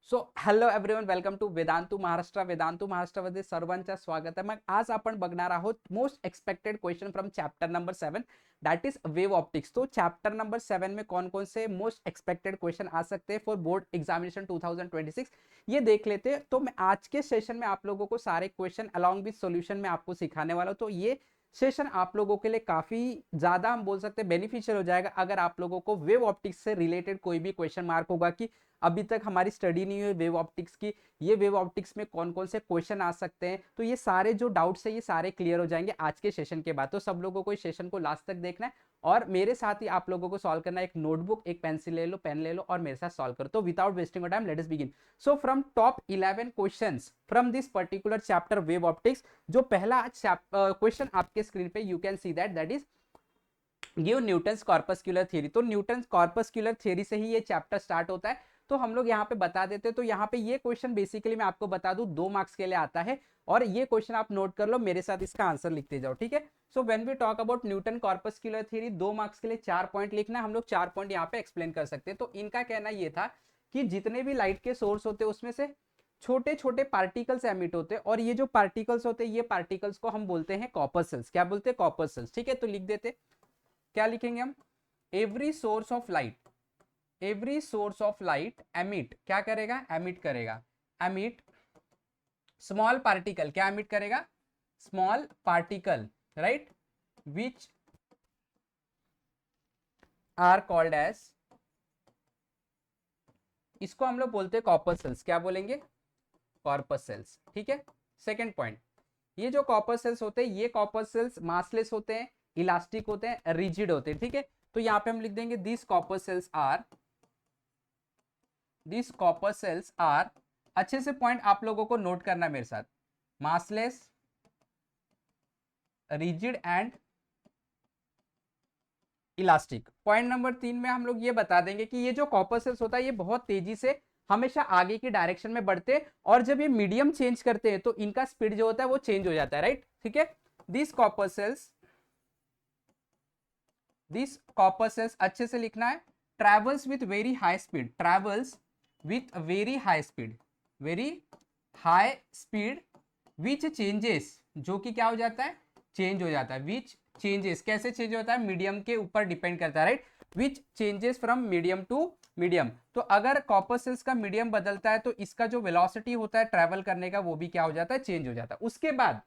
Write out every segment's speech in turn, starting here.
So hello everyone, welcome to Vedantu महाराष्ट्रामध्ये सर्वांचं स्वागत आहे. मग आज आपण बघणार आहोत most expected question from chapter number 7 that is wave optics. तो चैप्टर नंबर 7 में कौन कौन से मोस्ट एक्सपेक्टेड क्वेश्चन आ सकते हैं फॉर बोर्ड एग्जामिनेशन 2026 ये देख लेते हैं. तो मैं आज के सेशन में आप लोगों को सारे क्वेश्चन अलॉन्ग विद सॉल्यूशन में आपको सिखाने वाला हूं. तो ये सेशन आप लोगों के लिए काफी ज्यादा हम बोल सकते हैं बेनिफिशियल हो जाएगा अगर आप लोगों को वेव ऑप्टिक्स से रिलेटेड कोई भी क्वेश्चन मार्क होगा कि अभी तक हमारी स्टडी नहीं हुई वेव ऑप्टिक्स की, ये वेव ऑप्टिक्स में कौन कौन से क्वेश्चन आ सकते हैं. तो ये सारे जो डाउट्स है ये सारे क्लियर हो जाएंगे आज के सेशन के बाद. तो सब लोगों को इस सेशन को लास्ट तक देखना है और मेरे साथ ही आप लोगों को सॉल्व करना है. एक नोटबुक, एक पेंसिल ले लो, पेन ले लो और मेरे साथ सॉल्व करो. तो without wasting time let us begin. So from top 11 questions from this particular chapter wave optics, जो पहला क्वेश्चन आपके स्क्रीन पे you can see that is give Newton's corpuscular theory. तो न्यूटन्स कॉर्पस्क्यूलर थ्योरी से ही ये चैप्टर स्टार्ट होता है. तो हम लोग यहाँ पे बता देते हैं. तो यहाँ पे ये क्वेश्चन बेसिकली मैं आपको बता दूं 2 मार्क्स के लिए आता है और ये क्वेश्चन आप नोट कर लो, मेरे साथ इसका आंसर लिखते जाओ, ठीक है. So when we talk about Newton corpuscular theory, 2 marks के लिए 4 पॉइंट लिखना है. हम लोग 4 पॉइंट यहाँ पे एक्सप्लेन कर सकते हैं. तो इनका कहना ये था कि जितने भी लाइट के सोर्स होते हैं उसमें से छोटे छोटे पार्टिकल्स एमिट होते हैं और ये जो पार्टिकल्स होते हैं ये पार्टिकल्स को हम बोलते हैं कॉर्पस्कल्स. क्या बोलते हैं? कॉर्पस्कल्स. ठीक है, तो लिख देते. क्या लिखेंगे हम? Every source of light, every source of light emit, क्या करेगा? एमिट करेगा. Emit small particle. क्या एमिट करेगा? Small particle, right, which are called as, इसको हम लोग बोलते हैं कॉर्पस्कल्स. क्या बोलेंगे? कॉर्पस्कल्स. ठीक है. सेकेंड पॉइंट, ये जो कॉर्पस्कल्स होते हैं ये कॉर्पस्कल्स मासलेस होते हैं, इलास्टिक होते हैं, रिजिड होते हैं. ठीक है. तो यहां पे हम लिख देंगे दिस कॉर्पस्कल्स आर, दिस कॉर्पस्कल्स आर, अच्छे से पॉइंट आप लोगों को नोट करना है मेरे साथ, massless, rigid and elastic. Point number 3 में हम लोग ये बता देंगे कि ये जो कॉर्पस्कल्स होता है ये बहुत तेजी से हमेशा आगे की डायरेक्शन में बढ़ते हैं और जब ये मीडियम चेंज करते हैं तो इनका स्पीड जो होता है वो चेंज हो जाता है, राइट. ठीक है. दिस कॉर्पस्कल्स, दिस कॉर्पस्कल्स अच्छे से लिखना है, travels with very high speed, travels with very high speed, very high speed, which changes, जो कि क्या हो जाता है? चेंज हो जाता है. विच चेंजेस, कैसे चेंज होता है? मीडियम के ऊपर डिपेंड करता है, right. Which changes from medium to medium. तो अगर कॉर्पस्कल्स का मीडियम बदलता है तो इसका जो वेलोसिटी होता है ट्रेवल करने का वो भी क्या हो जाता है? चेंज हो जाता है. उसके बाद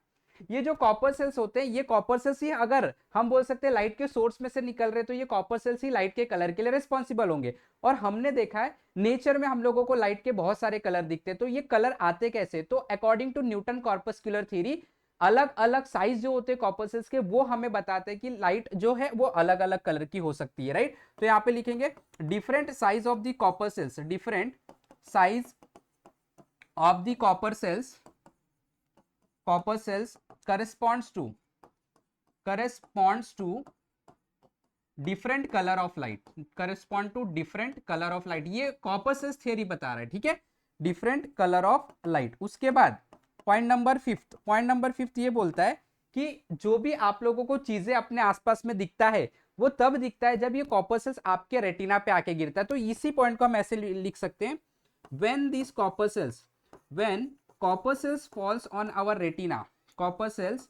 ये जो कॉर्पस्कल्स होते हैं ये कॉर्पस्कल्स ही, अगर हम बोल सकते हैं लाइट के सोर्स में से निकल रहे तो ये कॉर्पस्कल्स ही लाइट के कलर के लिए रिस्पॉन्सिबल होंगे. और हमने देखा है नेचर में हम लोगों को लाइट के बहुत सारे कलर दिखते हैं. तो ये कलर आते कैसे? तो according to Newton corpuscular theory अलग अलग साइज जो होते हैं कॉर्पस्कल्स के वो हमें बताते हैं कि लाइट जो है वो अलग अलग कलर की हो सकती है, राइट. तो यहाँ पे लिखेंगे different size of the corpuscles, different size of the corpuscles, corpuscles corresponds to different color of light, correspond to different color of light. ये corpuscles theory बता रहा है, ठीक है. different color of light. उसके बाद पॉइंट नंबर फिफ्थ ये बोलता है कि जो भी आप लोगों को चीजें अपने आसपास में दिखता है वो तब दिखता है जब ये कॉर्पस्कल्स आपके रेटिना पे आके गिरता है. तो इसी पॉइंट को हम ऐसे लिख सकते हैं, when these corpuscles, when corpuscles falls on our retina, corpuscles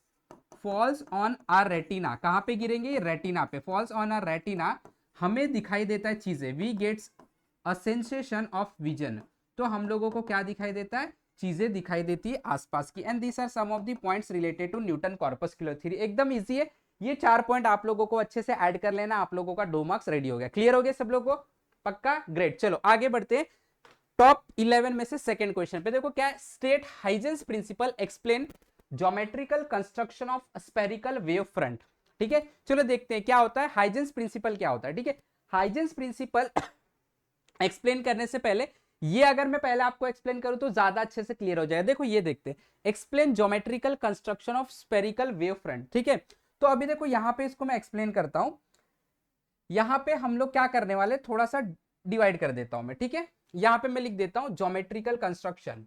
falls on our retina, कहां पे गिरेंगे? ये रेटिना पे. falls on our retina, हमें दिखाई देता है चीजें, we gets a sensation of vision. तो हम लोगों को क्या दिखाई देता है? चीजें दिखाई देती है आसपास की. And this are some of the points related to Newton corpuscular theory. एकदम इजी है. ये 4 पॉइंट आप लोगों को अच्छे से ऐड कर लेना, आप लोगों का 2 मार्क्स रेडी हो गया. क्लियर हो गया सब लोगों को? पक्का? ग्रेट. चलो आगे बढ़ते हैं. टॉप 11 में से सेकंड क्वेश्चन पे देखो क्या है. State Huygens principle explain geometrical construction of spherical wave front. ठीक है, चलो देखते हैं क्या होता है हाइजेंस प्रिंसिपल, क्या होता है. ठीक है, हाइजेंस प्रिंसिपल एक्सप्लेन करने से पहले ये अगर मैं पहले आपको एक्सप्लेन करूं तो ज्यादा अच्छे से क्लियर हो जाएगा. देखो ये देखते हैं, explain geometrical construction of spherical wave front. ठीक है, तो अभी देखो यहां पे इसको मैं एक्सप्लेन करता हूं. यहां पे हम लोग क्या करने वाले, थोड़ा सा डिवाइड कर देता हूं मैं. ठीक है, यहां पे मैं लिख देता हूं ज्योमेट्रिकल कंस्ट्रक्शन.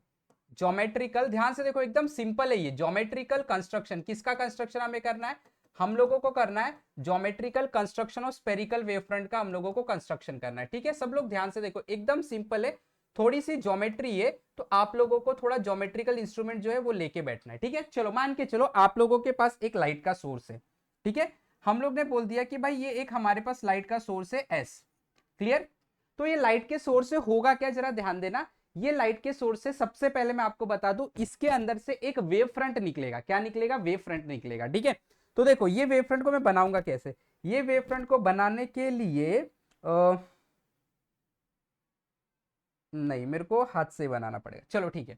ज्योमेट्रिकल, ध्यान से देखो एकदम सिंपल है ये. ज्योमेट्रिकल कंस्ट्रक्शन, किसका कंस्ट्रक्शन हमें करना है? हम लोगों को करना है geometrical construction of spherical wave front का हम लोगों को कंस्ट्रक्शन करना है. ठीक है, सब लोग ध्यान से देखो एकदम सिंपल है. थोड़ी सी ज्योमेट्री है, तो आप लोगों को थोड़ा ज्योमेट्रिकल इंस्ट्रूमेंट जो है वो लेके बैठना है, ठीक है। चलो मान के चलो आप लोगों के पास एक लाइट का सोर्स है, ठीक है। हम लोग ने बोल दिया कि भाई ये एक हमारे पास लाइट का सोर्स है एस, क्लियर। तो ये लाइट के सोर्स से होगा क्या, जरा ध्यान देना। ये लाइट के सोर्स से सबसे पहले मैं आपको बता दूं, इसके अंदर से एक वेव फ्रंट निकलेगा। क्या निकलेगा? वेव फ्रंट निकलेगा, ठीक है। तो देखो ये वेव फ्रंट को मैं बनाऊंगा कैसे। ये वेव फ्रंट को बनाने के लिए नहीं, मेरे को हाथ से बनाना पड़ेगा। चलो ठीक है,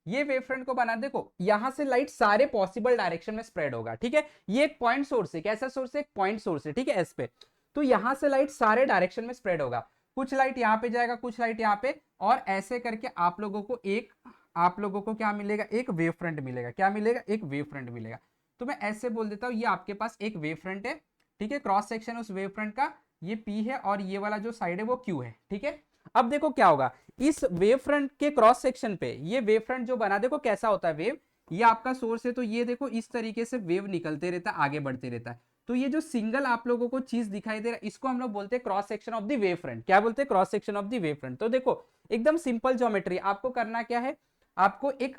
ये वेव फ्रंट को बना, देखो यहां से लाइट सारे पॉसिबल डायरेक्शन में स्प्रेड होगा, ठीक है। ये एक पॉइंट सोर्स है, कैसा सोर्स है? एक पॉइंट सोर्स है, ठीक है, एस पे। तो यहां से लाइट सारे डायरेक्शन में स्प्रेड होगा, कुछ लाइट यहां पे जाएगा, कुछ लाइट यहां पे, और ऐसे करके आप लोगों को क्या मिलेगा? एक वेव फ्रंट मिलेगा। क्या मिलेगा? एक वेव फ्रंट मिलेगा। तो मैं ऐसे बोल देता हूं, ये आपके पास एक वेव फ्रंट है, ठीक है। क्रॉस सेक्शन उस वेव फ्रंट का ये P है, और ये वाला जो साइड है वो Q है, ठीक है। अब देखो क्या होगा, इस वेव फ्रंट के क्रॉस सेक्शन पे ये वेव फ्रंट जो बना, देखो कैसा होता है वेव। ये आपका सोर्स है, तो ये देखो इस तरीके से वेव निकलते रहता है, आगे बढ़ते रहता है। तो ये जो सिंगल आप लोगों को चीज दिखाई दे रहा है, इसको हम लोग बोलते हैं cross section of the wave front. क्या बोलते हैं? Cross section of the wave front. तो देखो एकदम सिंपल ज्योमेट्री, आपको करना क्या है, आपको एक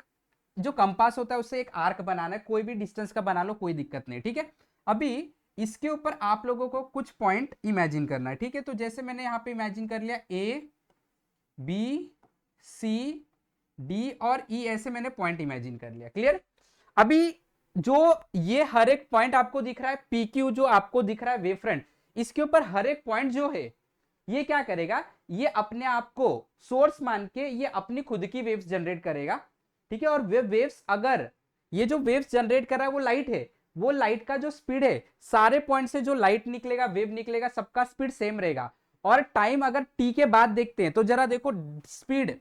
जो कंपास होता है उससे एक आर्क बनाना है, कोई भी डिस्टेंस का बना लो, कोई दिक्कत नहीं, ठीक है। अभी इसके ऊपर आप लोगों को कुछ पॉइंट इमेजिन करना है, ठीक है। तो जैसे मैंने यहाँ पे इमेजिन कर लिया ए बी सी डी और ई, ऐसे मैंने पॉइंट इमेजिन कर लिया, क्लियर। अभी जो ये हर एक पॉइंट आपको दिख रहा है, पी क्यू जो आपको दिख रहा है वेव फ्रंट, इसके ऊपर हर एक पॉइंट जो है ये क्या करेगा, ये अपने आप को सोर्स मान के ये अपनी खुद की वेव्स जनरेट करेगा, ठीक है। और वेव्स अगर ये जो वेव्स जनरेट कर रहा है वो लाइट है, वो लाइट का जो स्पीड है, सारे पॉइंट से जो लाइट निकलेगा, वेव निकलेगा, सबका स्पीड सेम रहेगा। और टाइम अगर टी के बाद देखते हैं, तो जरा देखो स्पीड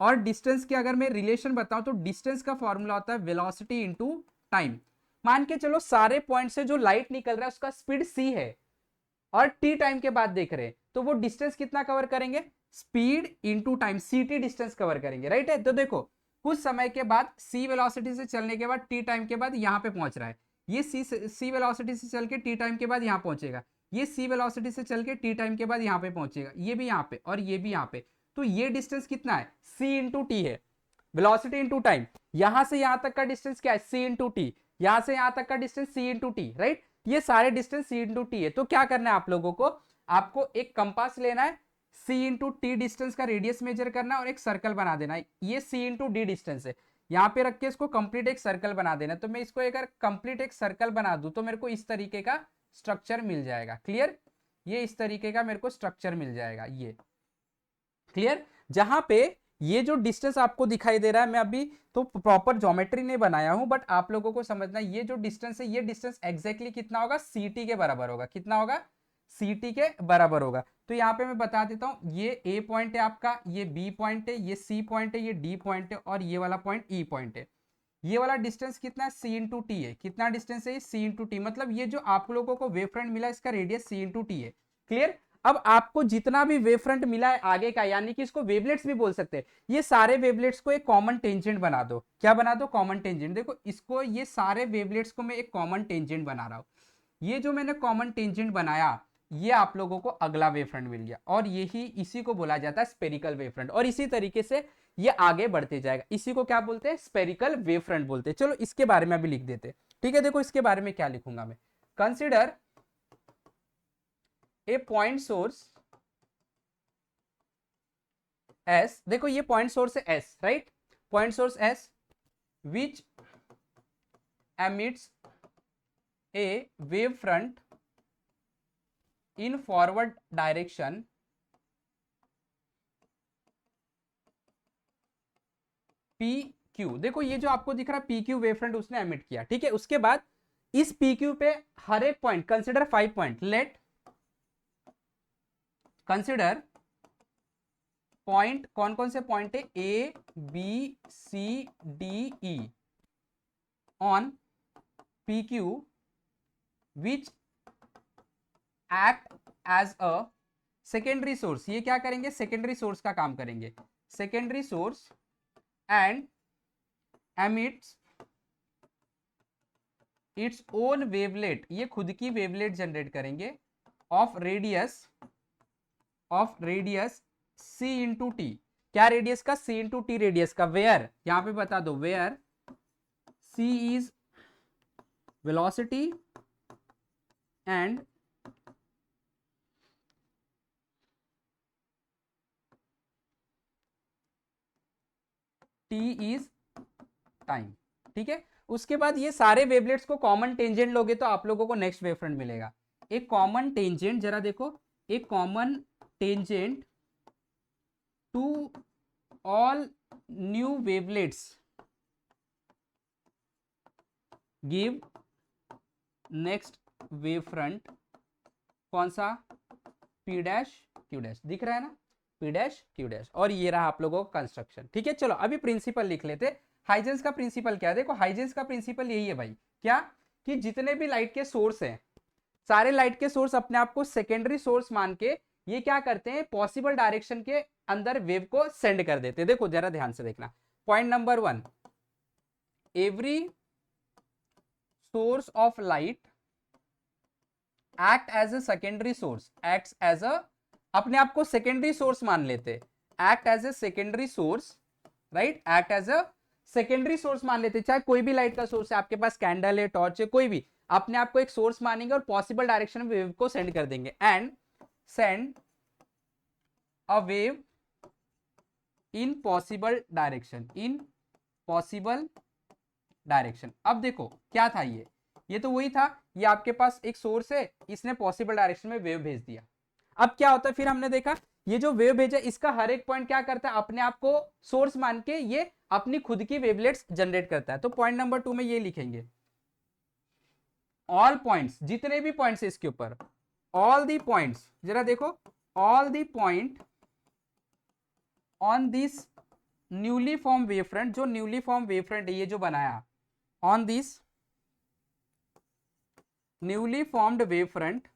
और डिस्टेंस के अगर मैं रिलेशन बताऊं, तो डिस्टेंस का फॉर्मूला होता है वेलोसिटी इनटू टाइम। मान के चलो सारे पॉइंट से जो लाइट निकल रहा है उसका स्पीड सी है, और टी टाइम के बाद देख रहे हैं, तो वो डिस्टेंस कितना कवर करेंगे? Speed into time, C T distance cover करेंगे, राइट है। तो देखो कुछ समय के बाद सी वेलोसिटी से चलने के बाद टी टाइम के बाद यहां पे पहुंच रहा है, ये सी वेलोसिटी से चल के टी टाइम के बाद यहां पहुंचेगा, ये सी वेलोसिटी से चल के टी टाइम के बाद यहां पे पहुंचेगा, ये भी यहां पे और ये भी यहां पे। तो ये डिस्टेंस कितना है? सी इंटू टी है, वेलोसिटी इंटू टाइम। यहां से यहां तक का डिस्टेंस क्या है? सी इंटू टी। यहां से यहां तक का distance C into T, right. ये सारे डिस्टेंस सी इंटू टी है। तो क्या करना है आप लोगों को, आपको एक कंपास लेना है, सी इंटू टी डिस्टेंस का रेडियस मेजर करना है, और एक सर्कल बना देना है। ये सी इंटू डी डिस्टेंस है, यहाँ पे रख के इसको कंप्लीट एक सर्कल बना देना। तो मैं इसको अगर कंप्लीट एक सर्कल बना दूं, तो मेरे को इस तरीके का स्ट्रक्चर मिल जाएगा, क्लियर। ये इस तरीके का मेरे को स्ट्रक्चर मिल जाएगा, ये क्लियर। जहां पे ये जो डिस्टेंस आपको दिखाई दे रहा है, मैं अभी तो प्रॉपर ज्योमेट्री नहीं बनाया हूं, बट आप लोगों को समझना, ये जो डिस्टेंस है, ये डिस्टेंस एग्जैक्टली कितना होगा? सीटी के बराबर होगा। कितना होगा? सीटी के बराबर होगा। तो यहाँ पे मैं बता देता हूं, ये ए पॉइंट है आपका, ये बी पॉइंट है, ये सी पॉइंट है, ये डी पॉइंट है, और ये वाला पॉइंट ई पॉइंट है। ये वाला डिस्टेंस कितना है? सी इंटू टी है। कितना डिस्टेंस है? सी इंटू टी। मतलब ये जो आप लोगों को वेव फ्रंट मिला, इसका रेडियस सी इंटू टी है, क्लियर। अब आपको जितना भी वेव फ्रंट मिला है आगे का, यानी कि इसको वेवलेट्स भी बोल सकते हैं, ये सारे वेवलेट्स को एक कॉमन टेंजेंट बना दो। क्या बना दो? Common tangent. देखो इसको, ये सारे वेवलेट्स को मैं एक कॉमन टेंजेंट बना रहा हूं। ये जो मैंने कॉमन टेंजेंट बनाया, ये आप लोगों को अगला वेव फ्रंट मिल गया, और यही इसी को बोला जाता है स्पेरिकल वेव फ्रंट। और इसी तरीके से ये आगे बढ़ते जाएगा, इसी को क्या बोलते हैं? स्पेरिकल वेव फ्रंट बोलते हैं। चलो इसके बारे में अभी लिख देते हैं, ठीक है। देखो इसके बारे में क्या लिखूंगा मैं, consider a point source S. देखो ये पॉइंट सोर्स है S, right. Point source S which emits a wave front in forward direction P Q. देखो ये जो आपको दिख रहा है पी क्यू वेव फ्रंट उसने एमिट किया, ठीक है। उसके बाद इस पी क्यू पे हर एक point, consider 5 point, let consider point, कौन कौन से पॉइंट है? A B C D E on P Q which act as a secondary source. ये क्या करेंगे? सेकेंडरी सोर्स का काम करेंगे। Secondary source and emits its own wavelet, ये खुद की वेवलेट जनरेट करेंगे of radius C into T. क्या रेडियस का, c इंटू टी रेडियस का, वेयर यहां पे बता दो, where c is velocity and t is time. ठीक है, उसके बाद ये सारे वेवलेट्स को कॉमन टेंजेंट लोगे तो आप लोगों को नेक्स्ट वेव फ्रंट मिलेगा। एक कॉमन टेंजेंट, जरा देखो, एक common tangent to all new wavelets give next wave front, कौन सा, p डैश q डैश, दिख रहा है ना, p डैश q डैश, और ये रहा आप लोगों का कंस्ट्रक्शन। ठीक है, चलो अभी प्रिंसिपल लिख लेते। हाइजेंस का प्रिंसिपल क्या है, देखो हाइजेंस का प्रिंसिपल यही है भाई, क्या, कि जितने भी लाइट के सोर्स हैं, सारे लाइट के सोर्स अपने आप को सेकेंडरी सोर्स मान के ये क्या करते हैं, पॉसिबल डायरेक्शन के अंदर वेव को सेंड कर देते हैं। देखो जरा ध्यान से देखना, point number 1, every source of light act as a secondary source, act as a, अपने आप को सेकेंडरी सोर्स मान लेते, act as a secondary source, right, act as a secondary source मान लेते, चाहे कोई भी लाइट का सोर्स है, आपके पास कैंडल है, टॉर्च है, कोई भी, अपने आप को एक सोर्स मानेंगे और पॉसिबल डायरेक्शन में वेव को सेंड कर देंगे, and send a wave in possible direction, in possible direction. अब देखो क्या था, ये तो वही था, ये आपके पास एक सोर्स है, इसने पॉसिबल डायरेक्शन में वेव भेज दिया। अब क्या होता है, फिर हमने देखा ये जो वेव भेजा, इसका हर एक पॉइंट क्या करता है, अपने आप को सोर्स मान के ये अपनी खुद की वेवलेट्स जनरेट करता है। तो पॉइंट नंबर 2 में ये लिखेंगे, ऑल पॉइंट्स, जितने भी पॉइंट्स है इसके ऊपर, ऑल दी पॉइंट्स, जरा देखो, all the point on this newly form wave front, जो न्यूली फॉर्म वेव फ्रंट है ये जो बनाया, on this newly formed wave front